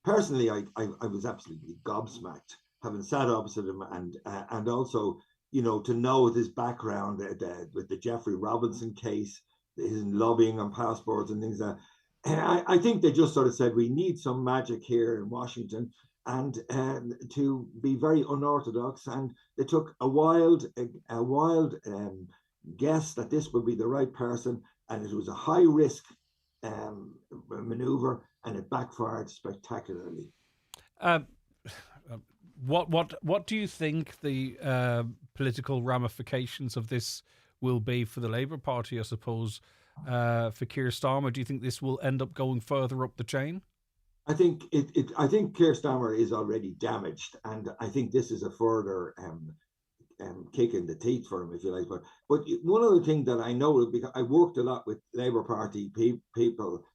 personally, I was absolutely gobsmacked having sat opposite him, and also, to know his background with the Jeffrey Robinson case, his lobbying on passports and things like that. I think they just sort of said, we need some magic here in Washington, and to be very unorthodox. And they took a wild guess that this would be the right person, and it was a high risk maneuver, and it backfired spectacularly. What do you think the political ramifications of this will be for the Labour Party, I suppose, for Keir Starmer? Do you think this will end up going further up the chain? I think I think Keir Starmer is already damaged, and I think this is a further kick in the teeth for him, if you like. But one other thing that I know, because I worked a lot with Labour Party people,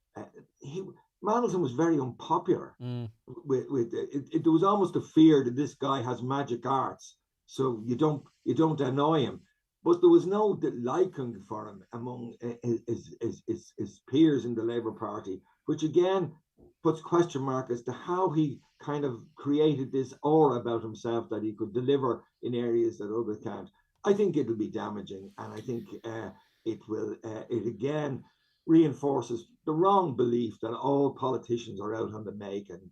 Mandelson was very unpopular. There was almost a fear that this guy has magic arts, so you don't annoy him. But there was no liking for him among his peers in the Labour Party, which again puts question mark as to how he kind of created this aura about himself that he could deliver in areas that others can't. I think it'll be damaging, and I think it again reinforces the wrong belief that all politicians are out on the make. And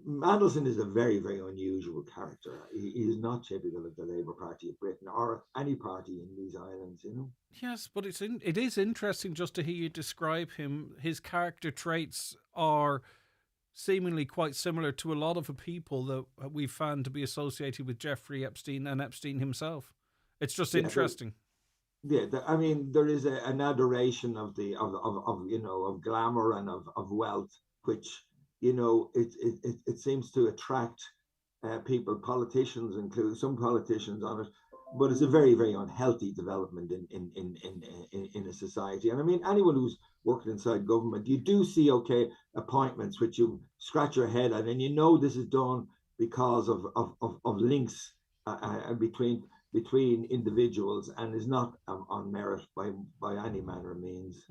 Mandelson is a very, very unusual character. He is not typical of the Labour Party of Britain or any party in these islands, Yes, but it is interesting just to hear you describe him. His character traits are seemingly quite similar to a lot of the people that we've found to be associated with Jeffrey Epstein and Epstein himself. It's just interesting. Yeah, I mean, there is an adoration of the of glamour and of wealth, which it seems to attract people, politicians include some politicians on it, but it's a very, very unhealthy development in a society. And I mean, anyone who's working inside government, you do see appointments which you scratch your head at, and this is done because of links between individuals, and is not on merit by any manner of means.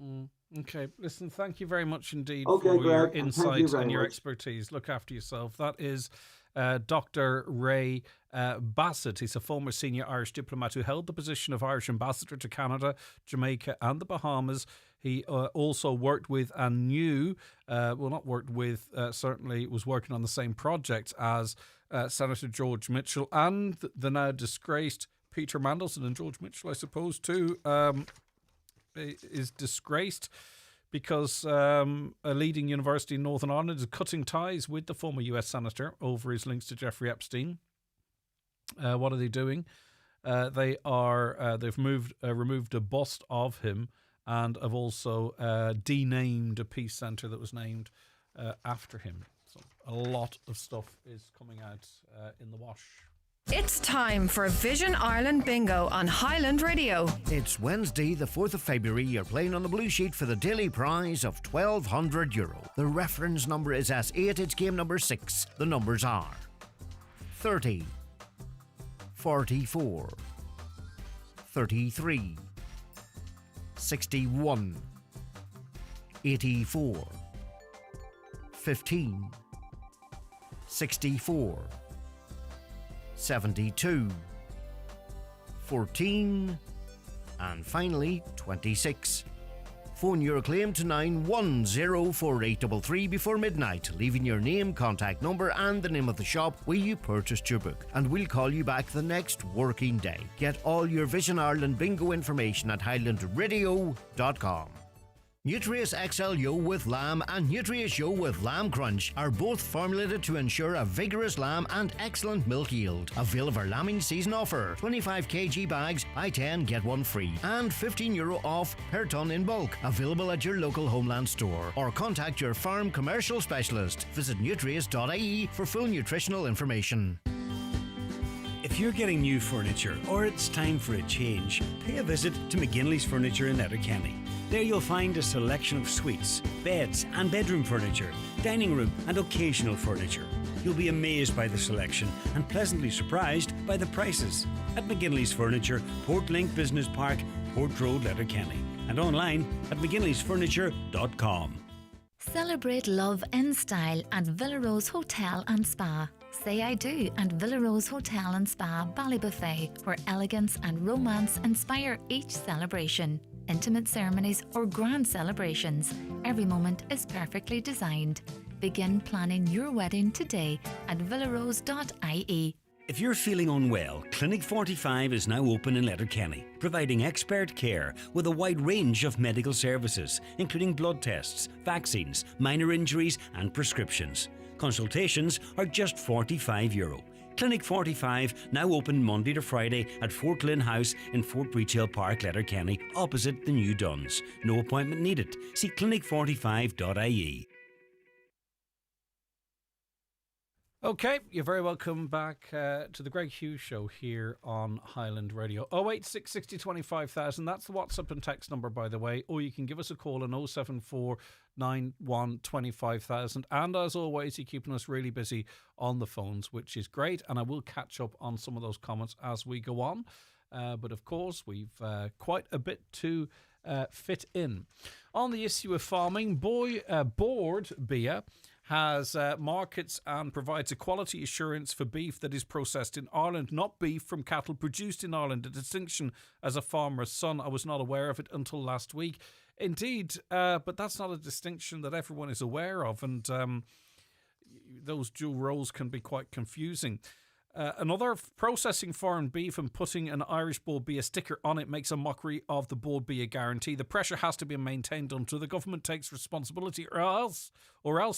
Okay, listen, thank you very much indeed for your Greg, insight and your much. expertise. Look after yourself. That is Dr. Ray Bassett. He's a former senior Irish diplomat who held the position of Irish ambassador to Canada, Jamaica and the Bahamas. He also worked with and knew, certainly was working on the same project as Senator George Mitchell and the now disgraced Peter Mandelson. And George Mitchell, I suppose, too, is disgraced because a leading university in Northern Ireland is cutting ties with the former US Senator over his links to Jeffrey Epstein. What are they doing? They've removed a bust of him and have also denamed a peace centre that was named after him. So a lot of stuff is coming out in the wash. It's time for Vision Ireland Bingo on Highland Radio. It's Wednesday, the 4th of February. You're playing on the blue sheet for the daily prize of €1,200. The reference number is S8. It's game number 6. The numbers are 30, 44, 33, 61, 84, 15, 64, 72, 14, and finally 26. Phone your claim to 9104833 before midnight, leaving your name, contact number and the name of the shop where you purchased your book, and we'll call you back the next working day. Get all your Vision Ireland bingo information at highlandradio.com. Nutrius XL Yo with Lamb and Nutrius Yo with Lamb Crunch are both formulated to ensure a vigorous lamb and excellent milk yield. Avail of our lambing season offer. 25 kg bags, buy 10, get 1 free. And €15 off per tonne in bulk. Available at your local Homeland store. Or contact your farm commercial specialist. Visit nutrius.ie for full nutritional information. If you're getting new furniture or it's time for a change, pay a visit to McGinley's Furniture in Letterkenny. There you'll find a selection of suites, beds and bedroom furniture, dining room and occasional furniture. You'll be amazed by the selection and pleasantly surprised by the prices. At McGinley's Furniture, Portlink Business Park, Port Road, Letterkenny. And online at mcginleysfurniture.com. Celebrate love in style at Villa Rose Hotel and Spa. Say I do at Villa Rose Hotel and Spa, Ballybuffet, where elegance and romance inspire each celebration. Intimate ceremonies or grand celebrations, every moment is perfectly designed. Begin planning your wedding today at villarose.ie. If you're feeling unwell, Clinic 45 is now open in Letterkenny, providing expert care with a wide range of medical services, including blood tests, vaccines, minor injuries and prescriptions. Consultations are just €45. Clinic 45 now open Monday to Friday at Fort Lynn House in Fort Breachill Park, Letterkenny, opposite the New Duns. No appointment needed. See clinic45.ie. Okay, you're very welcome back to the Greg Hughes Show here on Highland Radio. 086 60 25,000, that's the WhatsApp and text number, by the way, or you can give us a call on 074 91 25,000. And as always, you're keeping us really busy on the phones, which is great, and I will catch up on some of those comments as we go on. But of course, we've quite a bit to fit in. On the issue of farming, Board Bia has markets and provides a quality assurance for beef that is processed in Ireland, not beef from cattle produced in Ireland. A distinction as a farmer's son. I was not aware of it until last week. Indeed, but that's not a distinction that everyone is aware of, and those dual roles can be quite confusing. Another, processing foreign beef and putting an Irish Bord Bia sticker on it makes a mockery of the Bord Bia guarantee. The pressure has to be maintained until the government takes responsibility, or else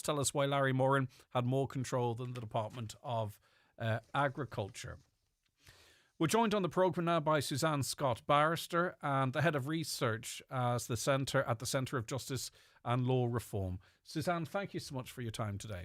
tell us why Larry Moran had more control than the Department of Agriculture. We're joined on the programme now by Suzanne Scott, barrister and the head of research at the Centre of Justice and Law Reform. Suzanne, thank you so much for your time today.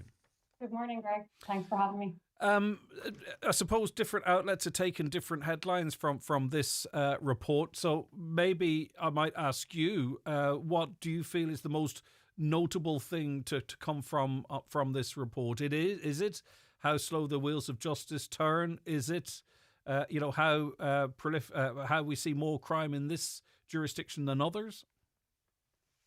Good morning, Greg. Thanks for having me. I suppose different outlets are taking different headlines from this report. So maybe I might ask you, what do you feel is the most notable thing to come from this report? Is it how slow the wheels of justice turn? Is it how we see more crime in this jurisdiction than others?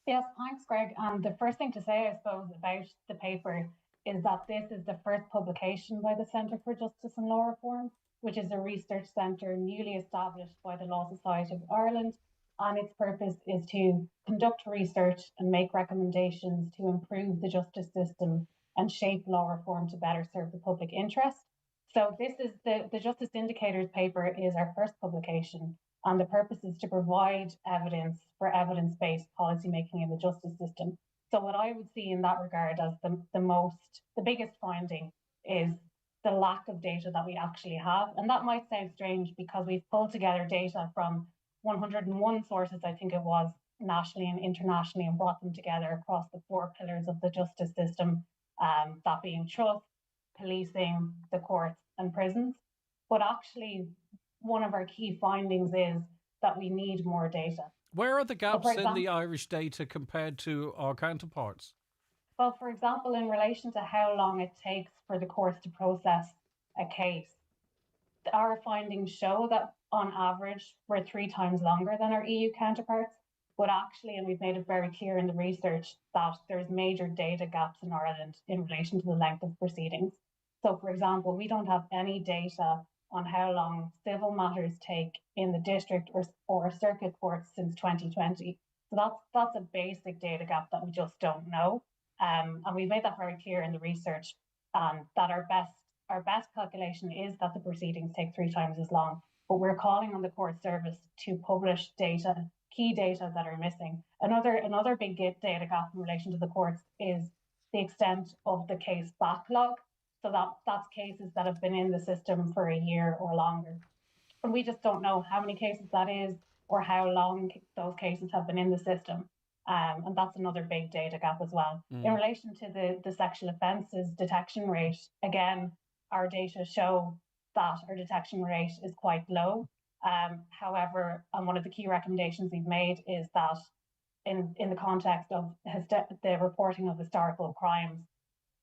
Yes, thanks, Greg. The first thing to say, I suppose, about the paper is that this is the first publication by the Centre for Justice and Law Reform, which is a research centre newly established by the Law Society of Ireland, and its purpose is to conduct research and make recommendations to improve the justice system and shape law reform to better serve the public interest. So this is the Justice Indicators paper is our first publication, and the purpose is to provide evidence for evidence-based policymaking in the justice system. So what I would see in that regard as the biggest finding is the lack of data that we actually have. And that might sound strange because we've pulled together data from 101 sources, I think it was, nationally and internationally, and brought them together across the 4 pillars of the justice system, that being trust, policing, the courts and prisons. But actually, one of our key findings is that we need more data. Where are the gaps in the Irish data compared to our counterparts? Well, for example, in relation to how long it takes for the courts to process a case, our findings show that on average we're 3 times longer than our EU counterparts. But actually, and we've made it very clear in the research, that there's major data gaps in Ireland in relation to the length of proceedings. So, for example, we don't have any data on how long civil matters take in the district or circuit courts since 2020. So that's a basic data gap that we just don't know. And we've made that very clear in the research, that our best calculation is that the proceedings take 3 times as long. But we're calling on the court service to publish data, key data that are missing. Another big data gap in relation to the courts is the extent of the case backlog. So that's cases that have been in the system for a year or longer. And we just don't know how many cases that is or how long those cases have been in the system. And that's another big data gap as well. In relation to the sexual offences detection rate, again, our data show that our detection rate is quite low. However, one of the key recommendations we've made is that in the context of the reporting of historical crimes,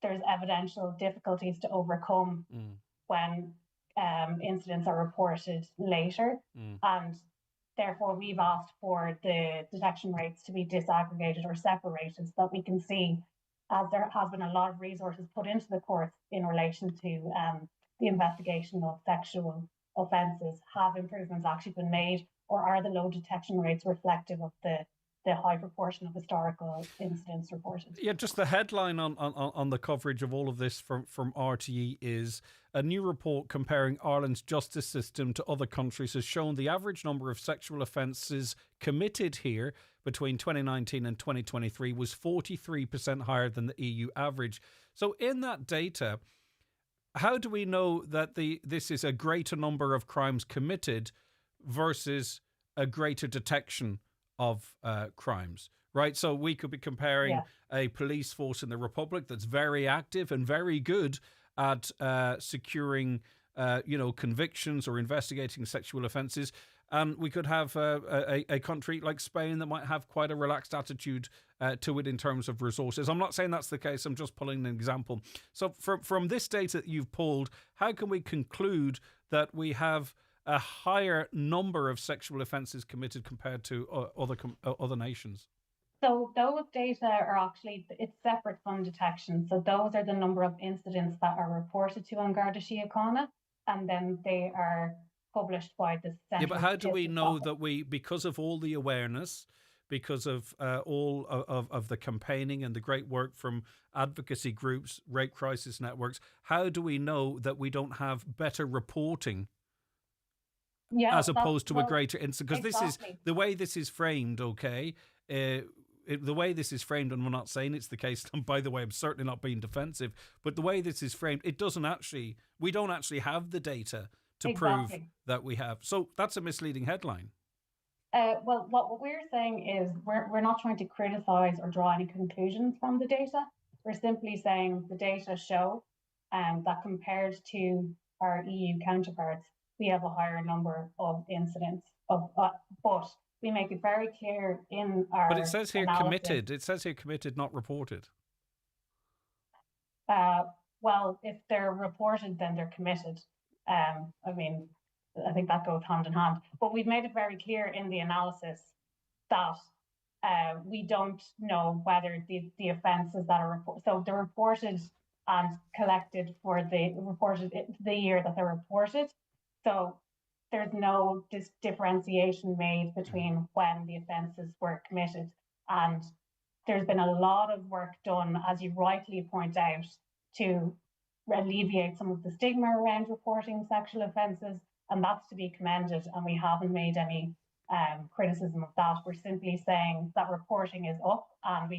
there's evidential difficulties to overcome when incidents are reported later. And therefore, we've asked for the detection rates to be disaggregated or separated so that we can see, as there has been a lot of resources put into the courts in relation to the investigation of sexual offences, have improvements actually been made, or are the low detection rates reflective of the high proportion of historical incidents reported? Yeah, just the headline on the coverage of all of this from RTE is a new report comparing Ireland's justice system to other countries has shown the average number of sexual offences committed here between 2019 and 2023 was 43% higher than the EU average. So in that data, how do we know that this is a greater number of crimes committed versus a greater detection of crimes, right? So we could be comparing a police force in the Republic that's very active and very good at securing, convictions or investigating sexual offences. And we could have a country like Spain that might have quite a relaxed attitude to it in terms of resources. I'm not saying that's the case. I'm just pulling an example. So from this data that you've pulled, how can we conclude that we have a higher number of sexual offences committed compared to other nations? So those data are actually, it's separate from detection. So those are the number of incidents that are reported to An Garda Síochána, and then they are published by the Centre. Yeah, but how do we know that because of all the awareness, because of all of the campaigning and the great work from advocacy groups, rape crisis networks, how do we know that we don't have better reporting as opposed to a greater incident? Because this is the way this is framed, okay? The way this is framed, and we're not saying it's the case, and by the way, I'm certainly not being defensive, but the way this is framed, we don't actually have the data to prove that we have. So that's a misleading headline. Well, what we're saying is we're not trying to criticise or draw any conclusions from the data. We're simply saying the data show that compared to our EU counterparts, we have a higher number of incidents. But we make it very clear in our But it says here analysis, committed. It says here committed, not reported. Well, if they're reported, then they're committed. I mean, I think that goes hand in hand. But we've made it very clear in the analysis that we don't know whether the offences that are reported, so they're reported and collected for the year that they're reported. So there's no differentiation made between when the offences were committed. And there's been a lot of work done, as you rightly point out, to alleviate some of the stigma around reporting sexual offences, and that's to be commended. And we haven't made any criticism of that. We're simply saying that reporting is up, and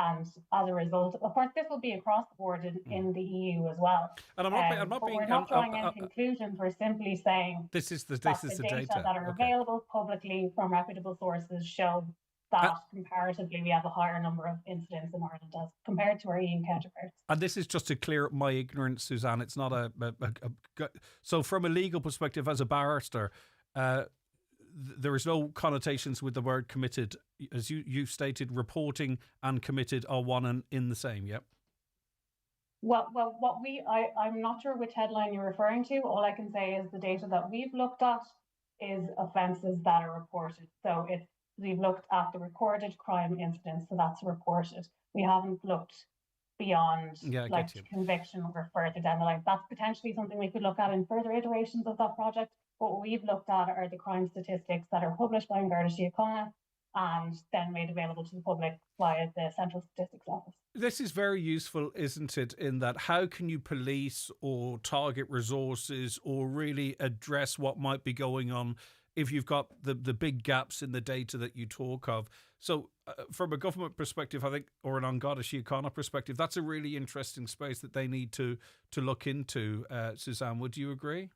and as a result, of course, this will be across the board in the EU as well. And we're not drawing any conclusions. We're simply saying this is the data that are available publicly from reputable sources show that comparatively we have a higher number of incidents in Ireland as compared to our EU counterparts. And this is just to clear up my ignorance, Suzanne. It's not so from a legal perspective, as a barrister, there is no connotations with the word committed. As you stated, reporting and committed are one and in the same, yep? Well, I'm not sure which headline you're referring to. All I can say is the data that we've looked at is offences that are reported. So we've looked at the recorded crime incidents, so that's reported. We haven't looked beyond conviction or further down the line. That's potentially something we could look at in further iterations of that project. But what we've looked at are the crime statistics that are published by Garda Síochána and then made available to the public via the Central Statistics Office. This is very useful, isn't it, in that how can you police or target resources or really address what might be going on if you've got the big gaps in the data that you talk of. So from a government perspective, I think, or an Garda Síochána perspective, that's a really interesting space that they need to look into. Suzanne, would you agree?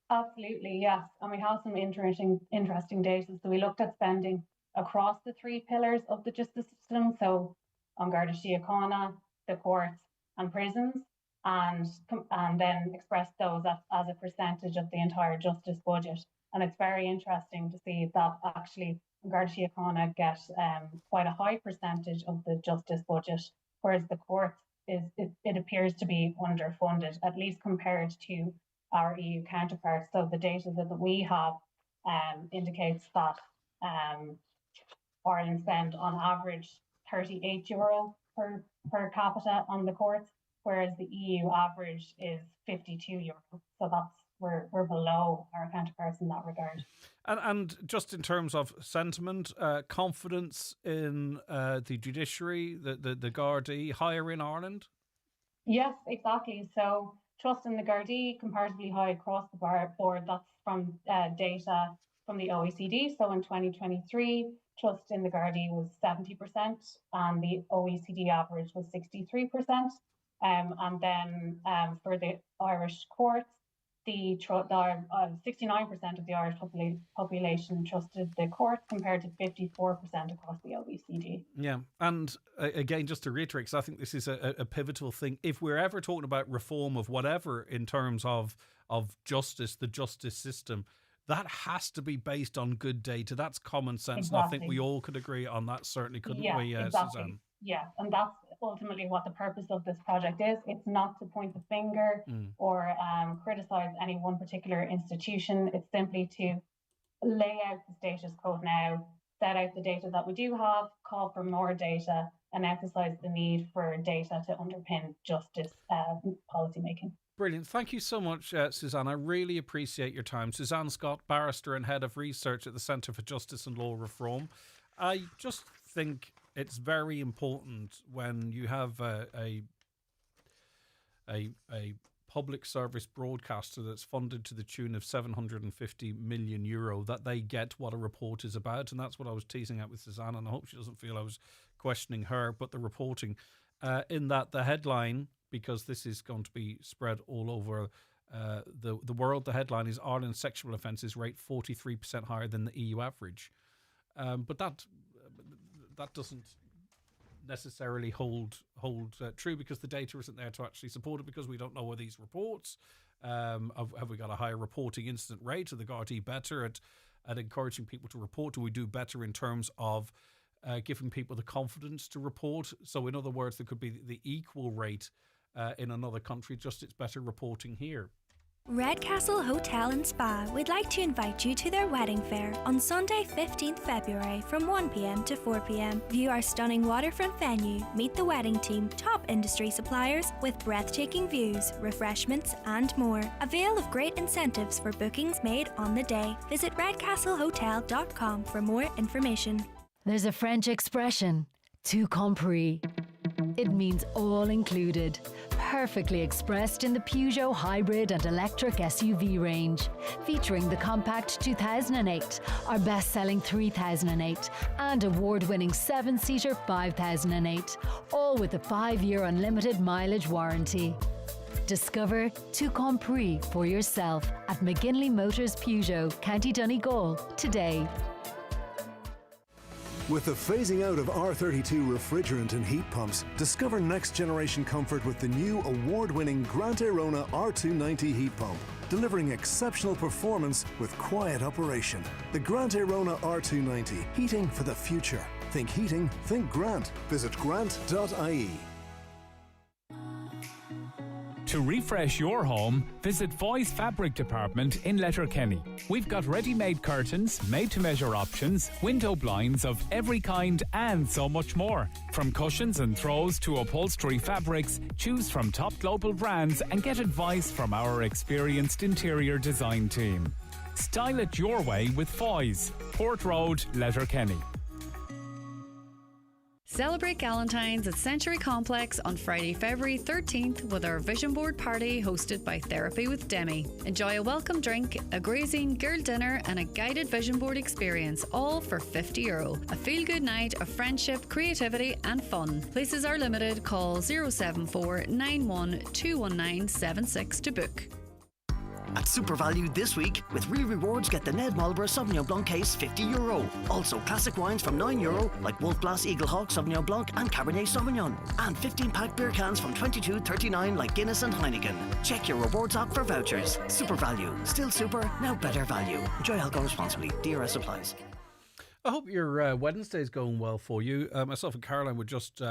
Absolutely, yes. And we have some interesting data. So we looked at spending across the three pillars of the justice system. So on Garda Síochána, the courts and prisons, and then expressed those as a percentage of the entire justice budget. And it's very interesting to see that actually Garda Síochána get quite a high percentage of the justice budget, whereas the courts it appears to be underfunded, at least compared to our EU counterparts. So the data that we have indicates that Ireland spend on average €38 per capita on the courts, whereas the EU average is €52. So we're below our counterparts in that regard. And just in terms of sentiment, confidence in the judiciary, the Gardaí, higher in Ireland? Yes, exactly. So trust in the Gardaí comparatively high across the board. That's from data from the OECD. So in 2023, trust in the Gardaí was 70%, and the OECD average was 63%. And then for the Irish courts, 69% of the Irish population trusted the courts compared to 54% across the OECD. Yeah, and again, just to reiterate, because I think this is a pivotal thing, if we're ever talking about reform of whatever in terms of justice, the justice system, that has to be based on good data. That's common sense, Exactly. and I think we all could agree on that, certainly, couldn't we, exactly. Suzanne? Yeah, and that's ultimately what the purpose of this project is. It's not to point the finger or criticise any one particular institution. It's simply to lay out the status quo now, set out the data that we do have, call for more data, and emphasise the need for data to underpin justice policy making. Brilliant. Thank you so much, Suzanne. I really appreciate your time. Suzanne Scott, barrister and head of research at the Centre for Justice and Law Reform. I just think it's very important when you have a public service broadcaster that's funded to the tune of €750 million that they get what a report is about. And that's what I was teasing out with Suzanne, and I hope she doesn't feel I was questioning her, but the reporting in that the headline, because this is going to be spread all over the World, the headline is Ireland's sexual offences rate 43% higher than the EU average. But that doesn't necessarily hold true, because the data isn't there to actually support it, because we don't know, are these reports? Have we got a higher reporting incident rate? Are the Gardaí better at encouraging people to report? Do we do better in terms of giving people the confidence to report? So in other words, there could be the equal rate in another country, just it's better reporting here. Redcastle Hotel and Spa would like to invite you to their wedding fair on Sunday 15th February from 1pm to 4pm. View our stunning waterfront venue, meet the wedding team, top industry suppliers with breathtaking views, refreshments and more. Avail of great incentives for bookings made on the day. Visit redcastlehotel.com for more information. There's a French expression, tout compris. It means all included, perfectly expressed in the Peugeot hybrid and electric SUV range, featuring the compact 2008, our best-selling 3008, and award-winning 7-seater 5008, all with a 5-year unlimited mileage warranty. Discover tout compris for yourself at McGinley Motors Peugeot, County Donegal, today. With the phasing out of R32 refrigerant and heat pumps, discover next-generation comfort with the new award-winning Grant Airona R290 heat pump, delivering exceptional performance with quiet operation. The Grant Airona R290, heating for the future. Think heating, think Grant. Visit grant.ie. To refresh your home, visit Foy's Fabric Department in Letterkenny. We've got ready-made curtains, made-to-measure options, window blinds of every kind and so much more. From cushions and throws to upholstery fabrics, choose from top global brands and get advice from our experienced interior design team. Style it your way with Foy's, Port Road, Letterkenny. Celebrate Galentine's at Century Complex on Friday, February 13th with our Vision Board party hosted by Therapy with Demi. Enjoy a welcome drink, a grazing, girl dinner and a guided Vision Board experience, all for €50. A feel-good night of friendship, creativity and fun. Places are limited. Call 074 91 219 76 to book. At Super Value this week, with real rewards, get the Ned Marlborough Sauvignon Blanc case €50. Also classic wines from €9 like Wolf Blass Eagle Hawk Sauvignon Blanc and Cabernet Sauvignon. And 15-pack beer cans from $22.39 like Guinness and Heineken. Check your rewards app for vouchers. Super Value. Still super, now better value. Enjoy alcohol responsibly. DRS applies. I hope your Wednesday's going well for you. Myself and Caroline were just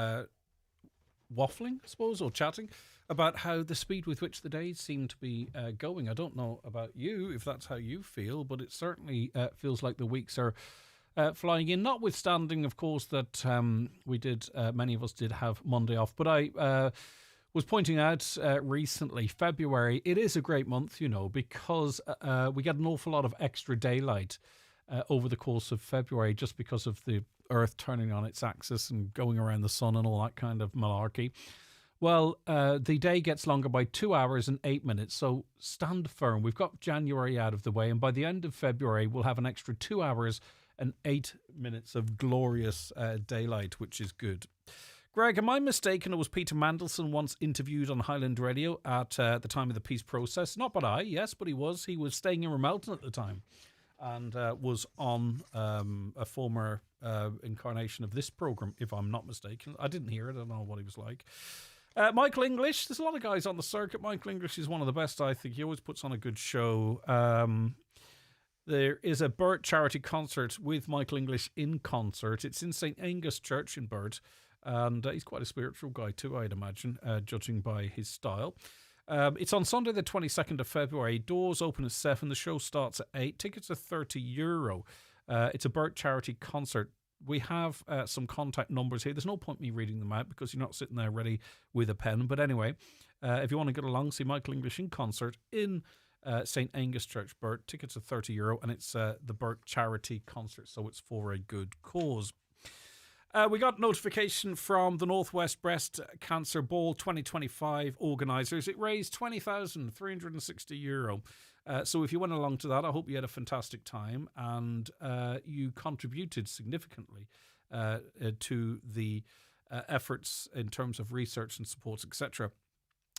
waffling, I suppose, or chatting about how the speed with which the days seem to be going. I don't know about you, if that's how you feel, but it certainly feels like the weeks are flying in, notwithstanding, of course, that many of us did have Monday off. But I was pointing out recently, February, it is a great month, because we get an awful lot of extra daylight over the course of February, just because of the Earth turning on its axis and going around the sun and all that kind of malarkey. Well, the day gets longer by 2 hours and 8 minutes, so stand firm. We've got January out of the way, and by the end of February, we'll have an extra 2 hours and 8 minutes of glorious daylight, which is good. Greg, am I mistaken? It was Peter Mandelson once interviewed on Highland Radio at the time of the peace process. Not but I, yes, but he was. He was staying in Ramelton at the time and was on a former incarnation of this programme, if I'm not mistaken. I didn't hear it. I don't know what he was like. Michael English, there's a lot of guys on the circuit. Michael English is one of the best, I think. He always puts on a good show. There is a Burt charity concert with Michael English in concert. It's in St. Angus Church in Burt, and he's quite a spiritual guy too, I'd imagine, judging by his style. It's on Sunday the 22nd of February. Doors open at 7. The show starts at 8. Tickets are €30. It's a Burt charity concert. We have some contact numbers here. There's no point me reading them out because you're not sitting there ready with a pen. But anyway, if you want to get along, see Michael English in concert in St. Angus Church, Burt. Tickets are €30 and it's the Burt charity concert, so it's for a good cause. We got notification from the Northwest Breast Cancer Ball 2025 organisers. It raised €20,360. So if you went along to that, I hope you had a fantastic time and you contributed significantly to the efforts in terms of research and supports, etc.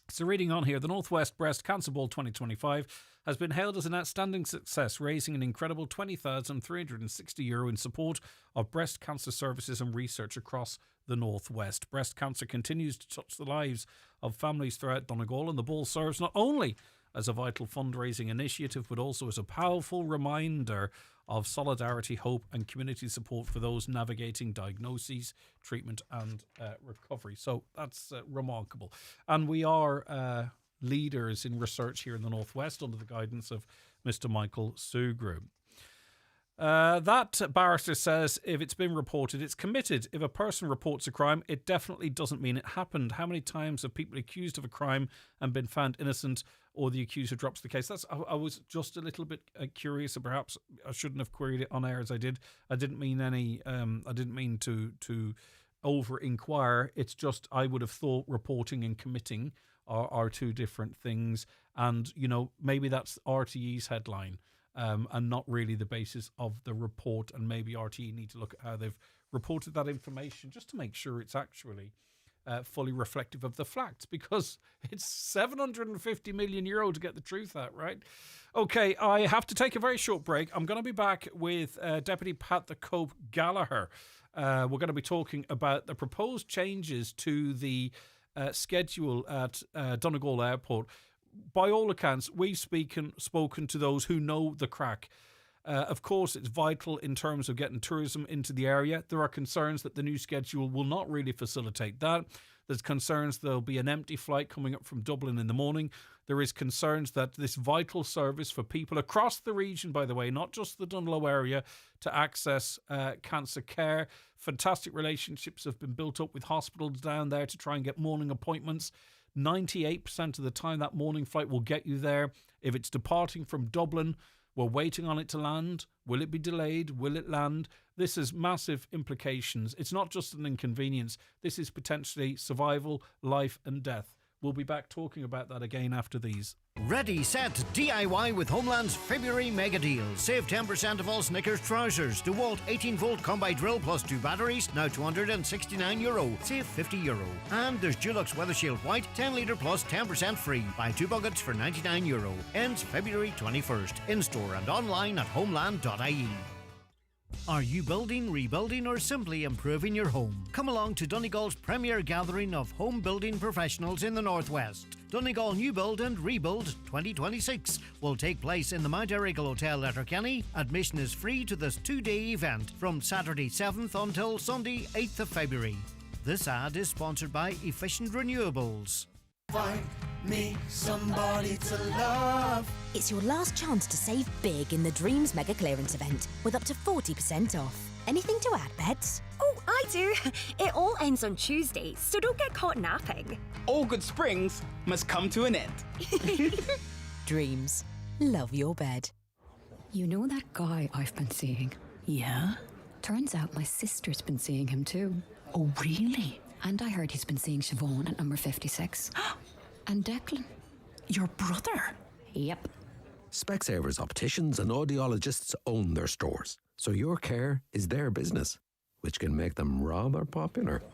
So reading on here, the Northwest Breast Cancer Ball 2025 has been hailed as an outstanding success, raising an incredible €20,360 in support of breast cancer services and research across the Northwest. Breast cancer continues to touch the lives of families throughout Donegal, and the ball serves not only as a vital fundraising initiative, but also as a powerful reminder of solidarity, hope and community support for those navigating diagnoses, treatment and recovery. So that's remarkable. And we are leaders in research here in the Northwest under the guidance of Mr. Michael Sugru. That barrister says if it's been reported, it's committed. If a person reports a crime, it definitely doesn't mean it happened. How many times have people accused of a crime and been found innocent, or the accuser drops the case? I was just a little bit curious. Perhaps I shouldn't have queried it on air as I did. I didn't mean I didn't mean to over inquire. It's just I would have thought reporting and committing are two different things, and maybe that's RTE's headline. And not really the basis of the report, and maybe RTE need to look at how they've reported that information just to make sure it's actually fully reflective of the facts, because it's €750 million to get the truth out, right? Okay, I have to take a very short break. I'm going to be back with Deputy Pat the Cope Gallagher. We're going to be talking about the proposed changes to the schedule at Donegal Airport. By all accounts, we've spoken to those who know the crack. Of course, it's vital in terms of getting tourism into the area. There are concerns that the new schedule will not really facilitate that. There's concerns there'll be an empty flight coming up from Dublin in the morning. There is concerns that this vital service for people across the region, by the way, not just the Dunlow area, to access cancer care. Fantastic relationships have been built up with hospitals down there to try and get morning appointments. 98% of the time that morning flight will get you there. If it's departing from Dublin, we're waiting on it to land. Will it be delayed? Will it land? This has massive implications. It's not just an inconvenience. This is potentially survival, life and death. We'll be back talking about that again after these. Ready, set, DIY with Homeland's February mega deal. Save 10% of all Snickers trousers. DeWalt 18-volt combi drill plus 2 batteries, now €269. Save €50. And there's Dulux Weather Shield White, 10 litre plus 10% free. Buy 2 buckets for €99. Ends February 21st. In-store and online at homeland.ie. Are you building, rebuilding or simply improving your home? Come along to Donegal's premier gathering of home building professionals in the Northwest. Donegal New Build and Rebuild 2026 will take place in the Mount Erigal Hotel, Letterkenny. Admission is free to this 2-day event from Saturday 7th until Sunday 8th of February. This ad is sponsored by Efficient Renewables. Find me somebody to love. It's your last chance to save big in the Dreams Mega Clearance event with up to 40% off. Anything to add, Beds? Oh, I do. It all ends on Tuesday, so don't get caught napping. All good springs must come to an end. Dreams. Love your bed. You know that guy I've been seeing? Yeah? Turns out my sister's been seeing him too. Oh, really? And I heard he's been seeing Siobhan at number 56. And Declan. Your brother? Yep. Specsavers opticians and audiologists own their stores, so your care is their business, which can make them rather popular.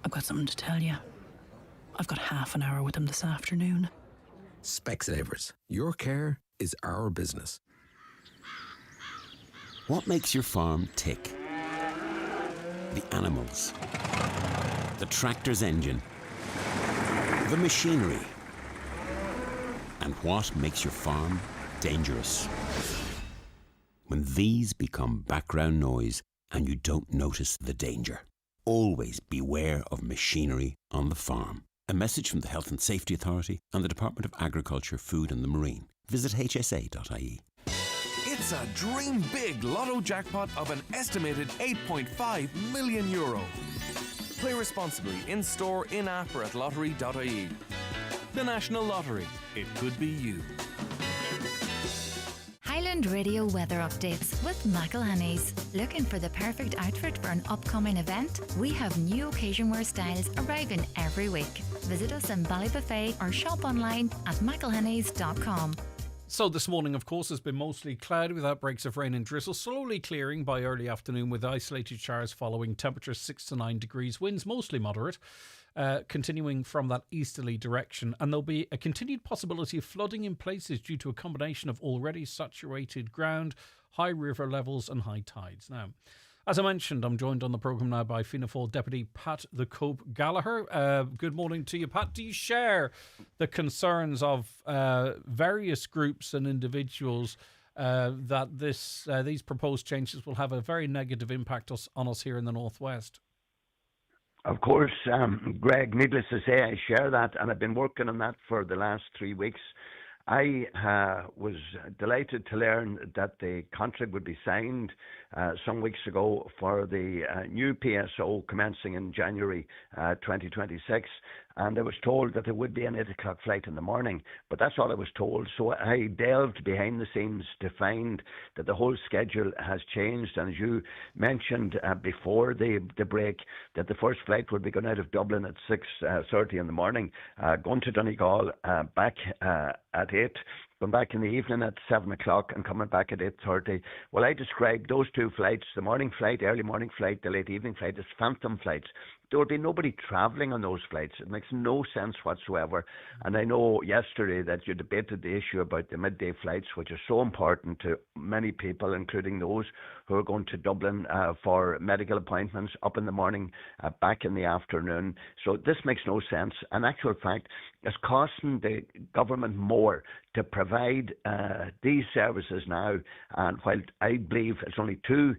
I've got something to tell you. I've got half an hour with them this afternoon. Specsavers, your care is our business. What makes your farm tick? The animals. The tractor's engine. The machinery. And what makes your farm dangerous? When these become background noise and you don't notice the danger. Always beware of machinery on the farm. A message from the Health and Safety Authority and the Department of Agriculture, Food and the Marine. Visit hsa.ie. It's a dream big lotto jackpot of an estimated €8.5 million. Play responsibly in-store, in-app or at lottery.ie. The National Lottery. It could be you. Highland Radio weather updates with McElhenney's. Looking for the perfect outfit for an upcoming event? We have new occasion wear styles arriving every week. Visit us in Ballybuffet or shop online at mcelhenneys.com. So this morning, of course, has been mostly cloudy with outbreaks of rain and drizzle, slowly clearing by early afternoon with isolated showers following. Temperatures 6 to 9 degrees, winds mostly moderate. continuing from that easterly direction, and there'll be a continued possibility of flooding in places due to a combination of already saturated ground, high river levels and high tides. Now, as I mentioned, I'm joined on the programme now by Fianna Fáil Deputy Pat the Cope Gallagher. Good morning to you, Pat. Do you share the concerns of various groups and individuals that these proposed changes will have a very negative impact on us here in the Northwest? Of course, Greg, needless to say, I share that, and I've been working on that for the last 3 weeks. I was delighted to learn that the contract would be signed some weeks ago for the new PSO commencing in January 2026. And I was told that there would be an 8 o'clock flight in the morning, but that's all I was told. So I delved behind the scenes to find that the whole schedule has changed. And as you mentioned before the break, that the first flight would be going out of Dublin at 6:30 in the morning, going to Donegal, back at 8. Going back in the evening at 7 o'clock and coming back at 8:30. Well, I described those two flights, the morning flight, early morning flight, the late evening flight, as phantom flights. There would be nobody travelling on those flights. It makes no sense whatsoever. And I know yesterday that you debated the issue about the midday flights, which are so important to many people, including those who are going to Dublin for medical appointments up in the morning, back in the afternoon. So this makes no sense. In actual fact, it's costing the government more to provide these services now. And while I believe it's only two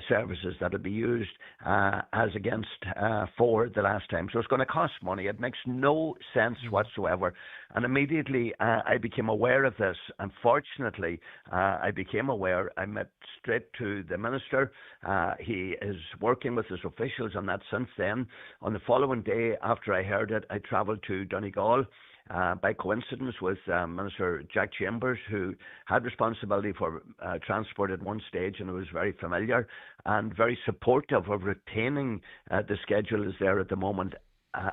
services that will be used as against 4 the last time. So it's going to cost money. It makes no sense whatsoever. And immediately I became aware of this. Unfortunately, I became aware. I met straight to the minister. He is working with his officials on that since then. On the following day after I heard it, I travelled to Donegal. By coincidence with Minister Jack Chambers, who had responsibility for transport at one stage and was very familiar and very supportive of retaining the schedule as there at the moment,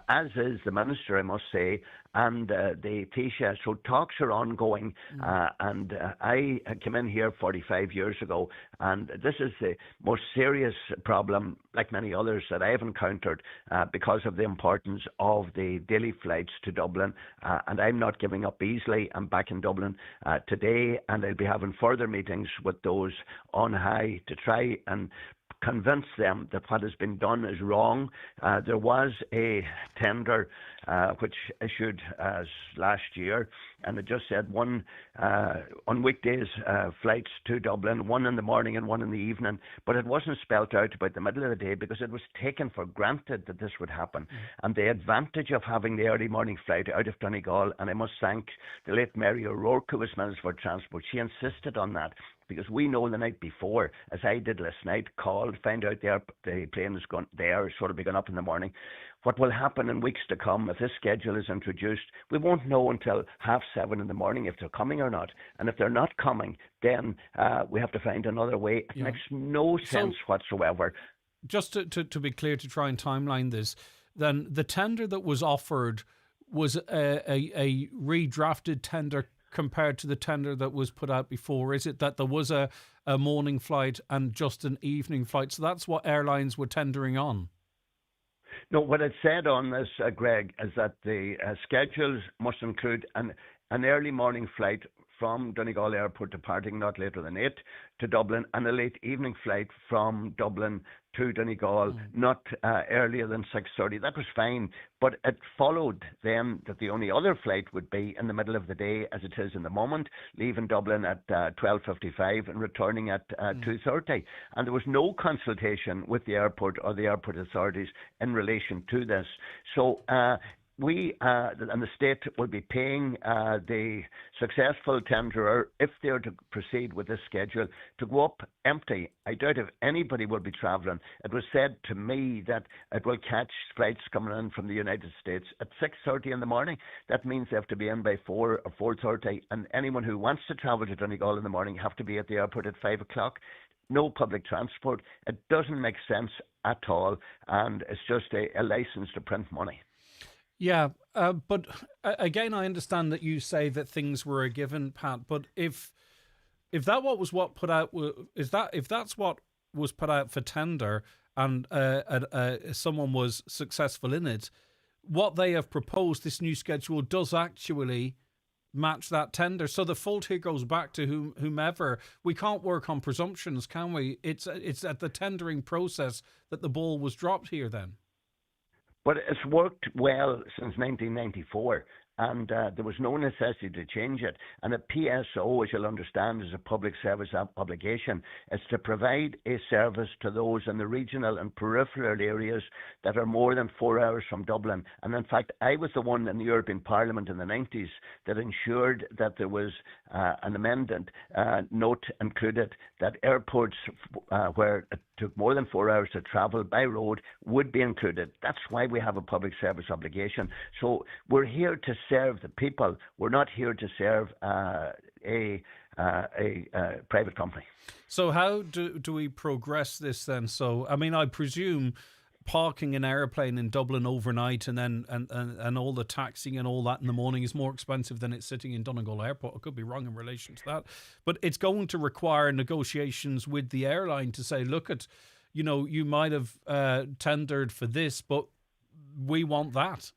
as is the Minister, I must say, and the Taoiseach. So talks are ongoing, and I came in here 45 years ago, and this is the most serious problem, like many others, that I have encountered because of the importance of the daily flights to Dublin, and I'm not giving up easily. I'm back in Dublin today, and I'll be having further meetings with those on high to try and convince them that what has been done is wrong. There was a tender which issued last year, and it just said one on weekdays flights to Dublin, one in the morning and one in the evening, but it wasn't spelt out about the middle of the day because it was taken for granted that this would happen. And the advantage of having the early morning flight out of Donegal, and I must thank the late Mary O'Rourke, who was Minister for Transport, she insisted on that. Because we know the night before, as I did last night, called, found out the plane is going there, sort of be going up in the morning. What will happen in weeks to come if this schedule is introduced? We won't know until 7:30 in the morning if they're coming or not. And if they're not coming, then we have to find another way. It makes no sense whatsoever. Just to be clear, to try and timeline this, then the tender that was offered was a redrafted tender compared to the tender that was put out before? Is it that there was a morning flight and just an evening flight? So that's what airlines were tendering on? No, what it said on this, Greg, is that the schedules must include an early morning flight from Donegal Airport departing not later than 8 to Dublin, and a late evening flight from Dublin to Donegal not earlier than 6:30. That was fine, but it followed then that the only other flight would be in the middle of the day, as it is in the moment, leaving Dublin at 12:55 and returning at 2:30. And there was no consultation with the airport or the airport authorities in relation to this. So we and the state will be paying the successful tenderer, if they are to proceed with this schedule, to go up empty. I doubt if anybody will be travelling. It was said to me that it will catch flights coming in from the United States at 6:30 in the morning. That means they have to be in by 4 or 4:30, and anyone who wants to travel to Donegal in the morning have to be at the airport at 5 o'clock. No public transport. It doesn't make sense at all, and it's just a license to print money. Yeah, but again, I understand that you say that things were a given, Pat. But if that was what put out, if that's what was put out for tender, and someone was successful in it, what they have proposed, this new schedule, does actually match that tender. So the fault here goes back to whomever. We can't work on presumptions, can we? It's at the tendering process that the ball was dropped here then. But it's worked well since 1994. And there was no necessity to change it. And a PSO, as you'll understand, is a public service obligation. It's to provide a service to those in the regional and peripheral areas that are more than 4 hours from Dublin. And in fact, I was the one in the European Parliament in the 90s that ensured that there was an amendment note included that airports where it took more than 4 hours to travel by road would be included. That's why we have a public service obligation. So we're here to serve the people. We're not here to serve a private company. So how do we progress this then? So, I mean, I presume parking an airplane in Dublin overnight and then and all the taxing and all that in the morning is more expensive than it's sitting in Donegal Airport. I could be wrong in relation to that. But it's going to require negotiations with the airline to say, look at, you might have tendered for this, but we want that.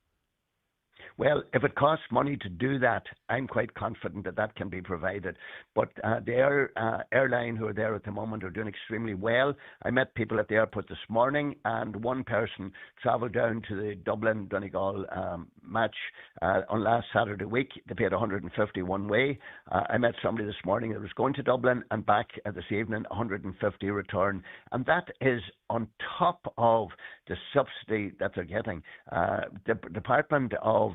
Well, if it costs money to do that, I'm quite confident that that can be provided. But the airline who are there at the moment are doing extremely well. I met people at the airport this morning, and one person travelled down to the Dublin-Donegal match on last Saturday week. They paid 150 one way. I met somebody this morning that was going to Dublin and back this evening, 150 return. And that is on top of the subsidy that they're getting. The Department of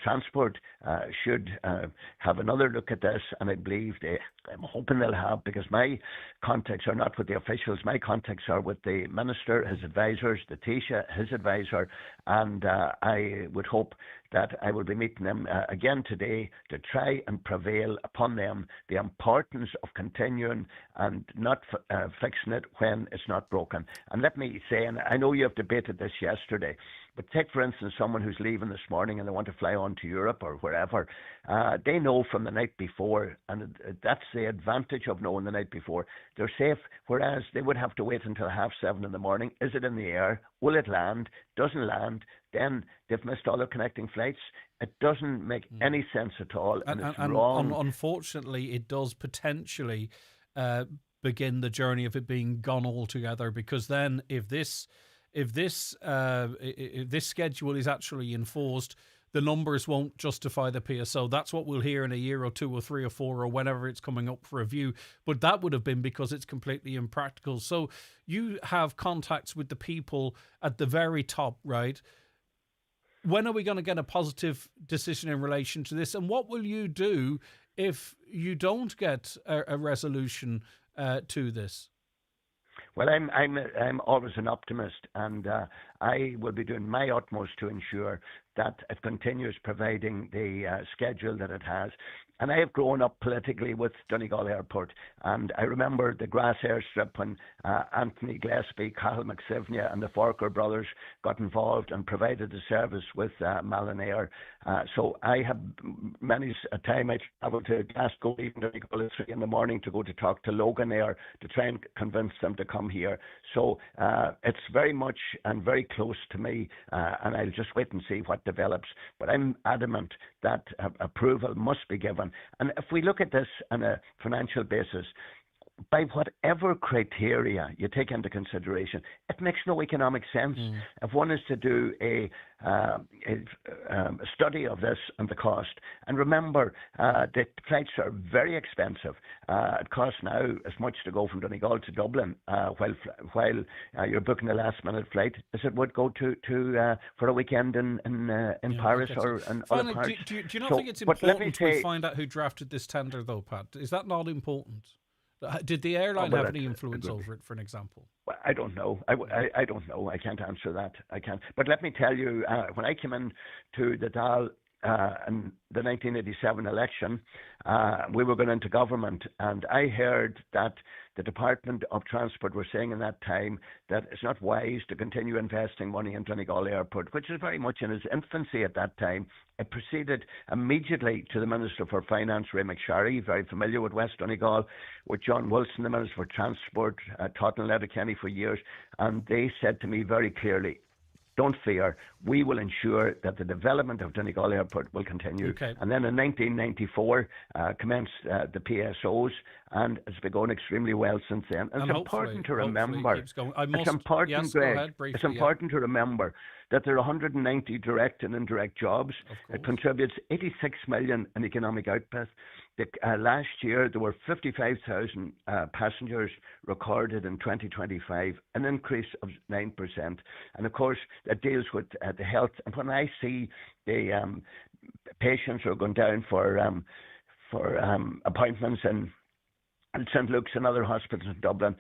Transport should have another look at this, and I believe I'm hoping they'll have, because my contacts are not with the officials. My contacts are with the Minister, his advisors, the Taoiseach, his advisor, and I would hope that I will be meeting them again today to try and prevail upon them the importance of continuing and not fixing it when it's not broken. And let me say, and I know you have debated this yesterday, but take, for instance, someone who's leaving this morning and they want to fly on to Europe or wherever. They know from the night before, and that's the advantage of knowing the night before. They're safe, whereas they would have to wait until 7:30 in the morning. Is it in the air? Will it land? Doesn't land? Then they've missed all their connecting flights. It doesn't make any sense at all, and it's wrong. Unfortunately, it does potentially begin the journey of it being gone altogether, because then if this schedule is actually enforced, the numbers won't justify the PSO. That's what we'll hear in a year or 2 or 3 or 4 or whenever it's coming up for review. But that would have been because it's completely impractical. So you have contacts with the people at the very top, right? When are we going to get a positive decision in relation to this? And what will you do if you don't get a resolution to this? Well, I'm always an optimist, and I will be doing my utmost to ensure that it continues providing the schedule that it has. And I have grown up politically with Donegal Airport, and I remember the grass airstrip when Anthony Gillespie, Cathal McSivnia and the Forker brothers got involved and provided the service with Malin so I have many a time I travel to Glasgow, even Donegal at 3 in the morning to go to talk to Logan Air to try and convince them to come here. So it's very much and very close to me, and I'll just wait and see what develops. But I'm adamant that approval must be given. And if we look at this on a financial basis, by whatever criteria you take into consideration, it makes no economic sense. If one is to do a study of this and the cost, and remember, the flights are very expensive. It costs now as much to go from Donegal to Dublin, while you're booking a last-minute flight, as it would go to for a weekend in Paris or in other parts. Do you not think it's important we find out who drafted this tender, though, Pat? Is that not important? Did the airline have any influence over it, for an example? Well, I don't know. I don't know. I can't answer that. I can't. But let me tell you, when I came in to the Dáil in the 1987 election, we were going into government, and I heard that the Department of Transport were saying in that time that it's not wise to continue investing money in Donegal Airport, which is very much in its infancy at that time. It proceeded immediately to the Minister for Finance, Ray McSharry, very familiar with West Donegal, with John Wilson, the Minister for Transport, taught in Letterkenny for years, and they said to me very clearly, don't fear. We will ensure that the development of Donegal Airport will continue. Okay. And then in 1994, commenced the PSOs, and it's been going extremely well since then. And it's important to remember. It keeps going. It's important, yes, Greg. go ahead, briefly, it's important to remember that there are 190 direct and indirect jobs. It contributes 86 million in economic output. Last year, there were 55,000 passengers recorded in 2025, an increase of 9%. And of course, that deals with the health. And when I see the patients who are going down for appointments in St. Luke's and other hospitals in Dublin,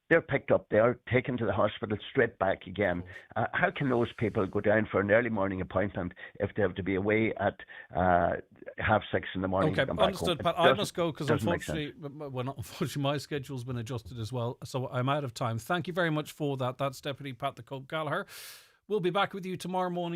they're picked up there, taken to the hospital, straight back again. How can those people go down for an early morning appointment if they have to be away at 6:30 in the morning? Okay, understood, Pat. I must go because unfortunately my schedule's been adjusted as well, so I'm out of time. Thank you very much for that. That's Deputy Pat the Cope Gallagher. We'll be back with you tomorrow morning.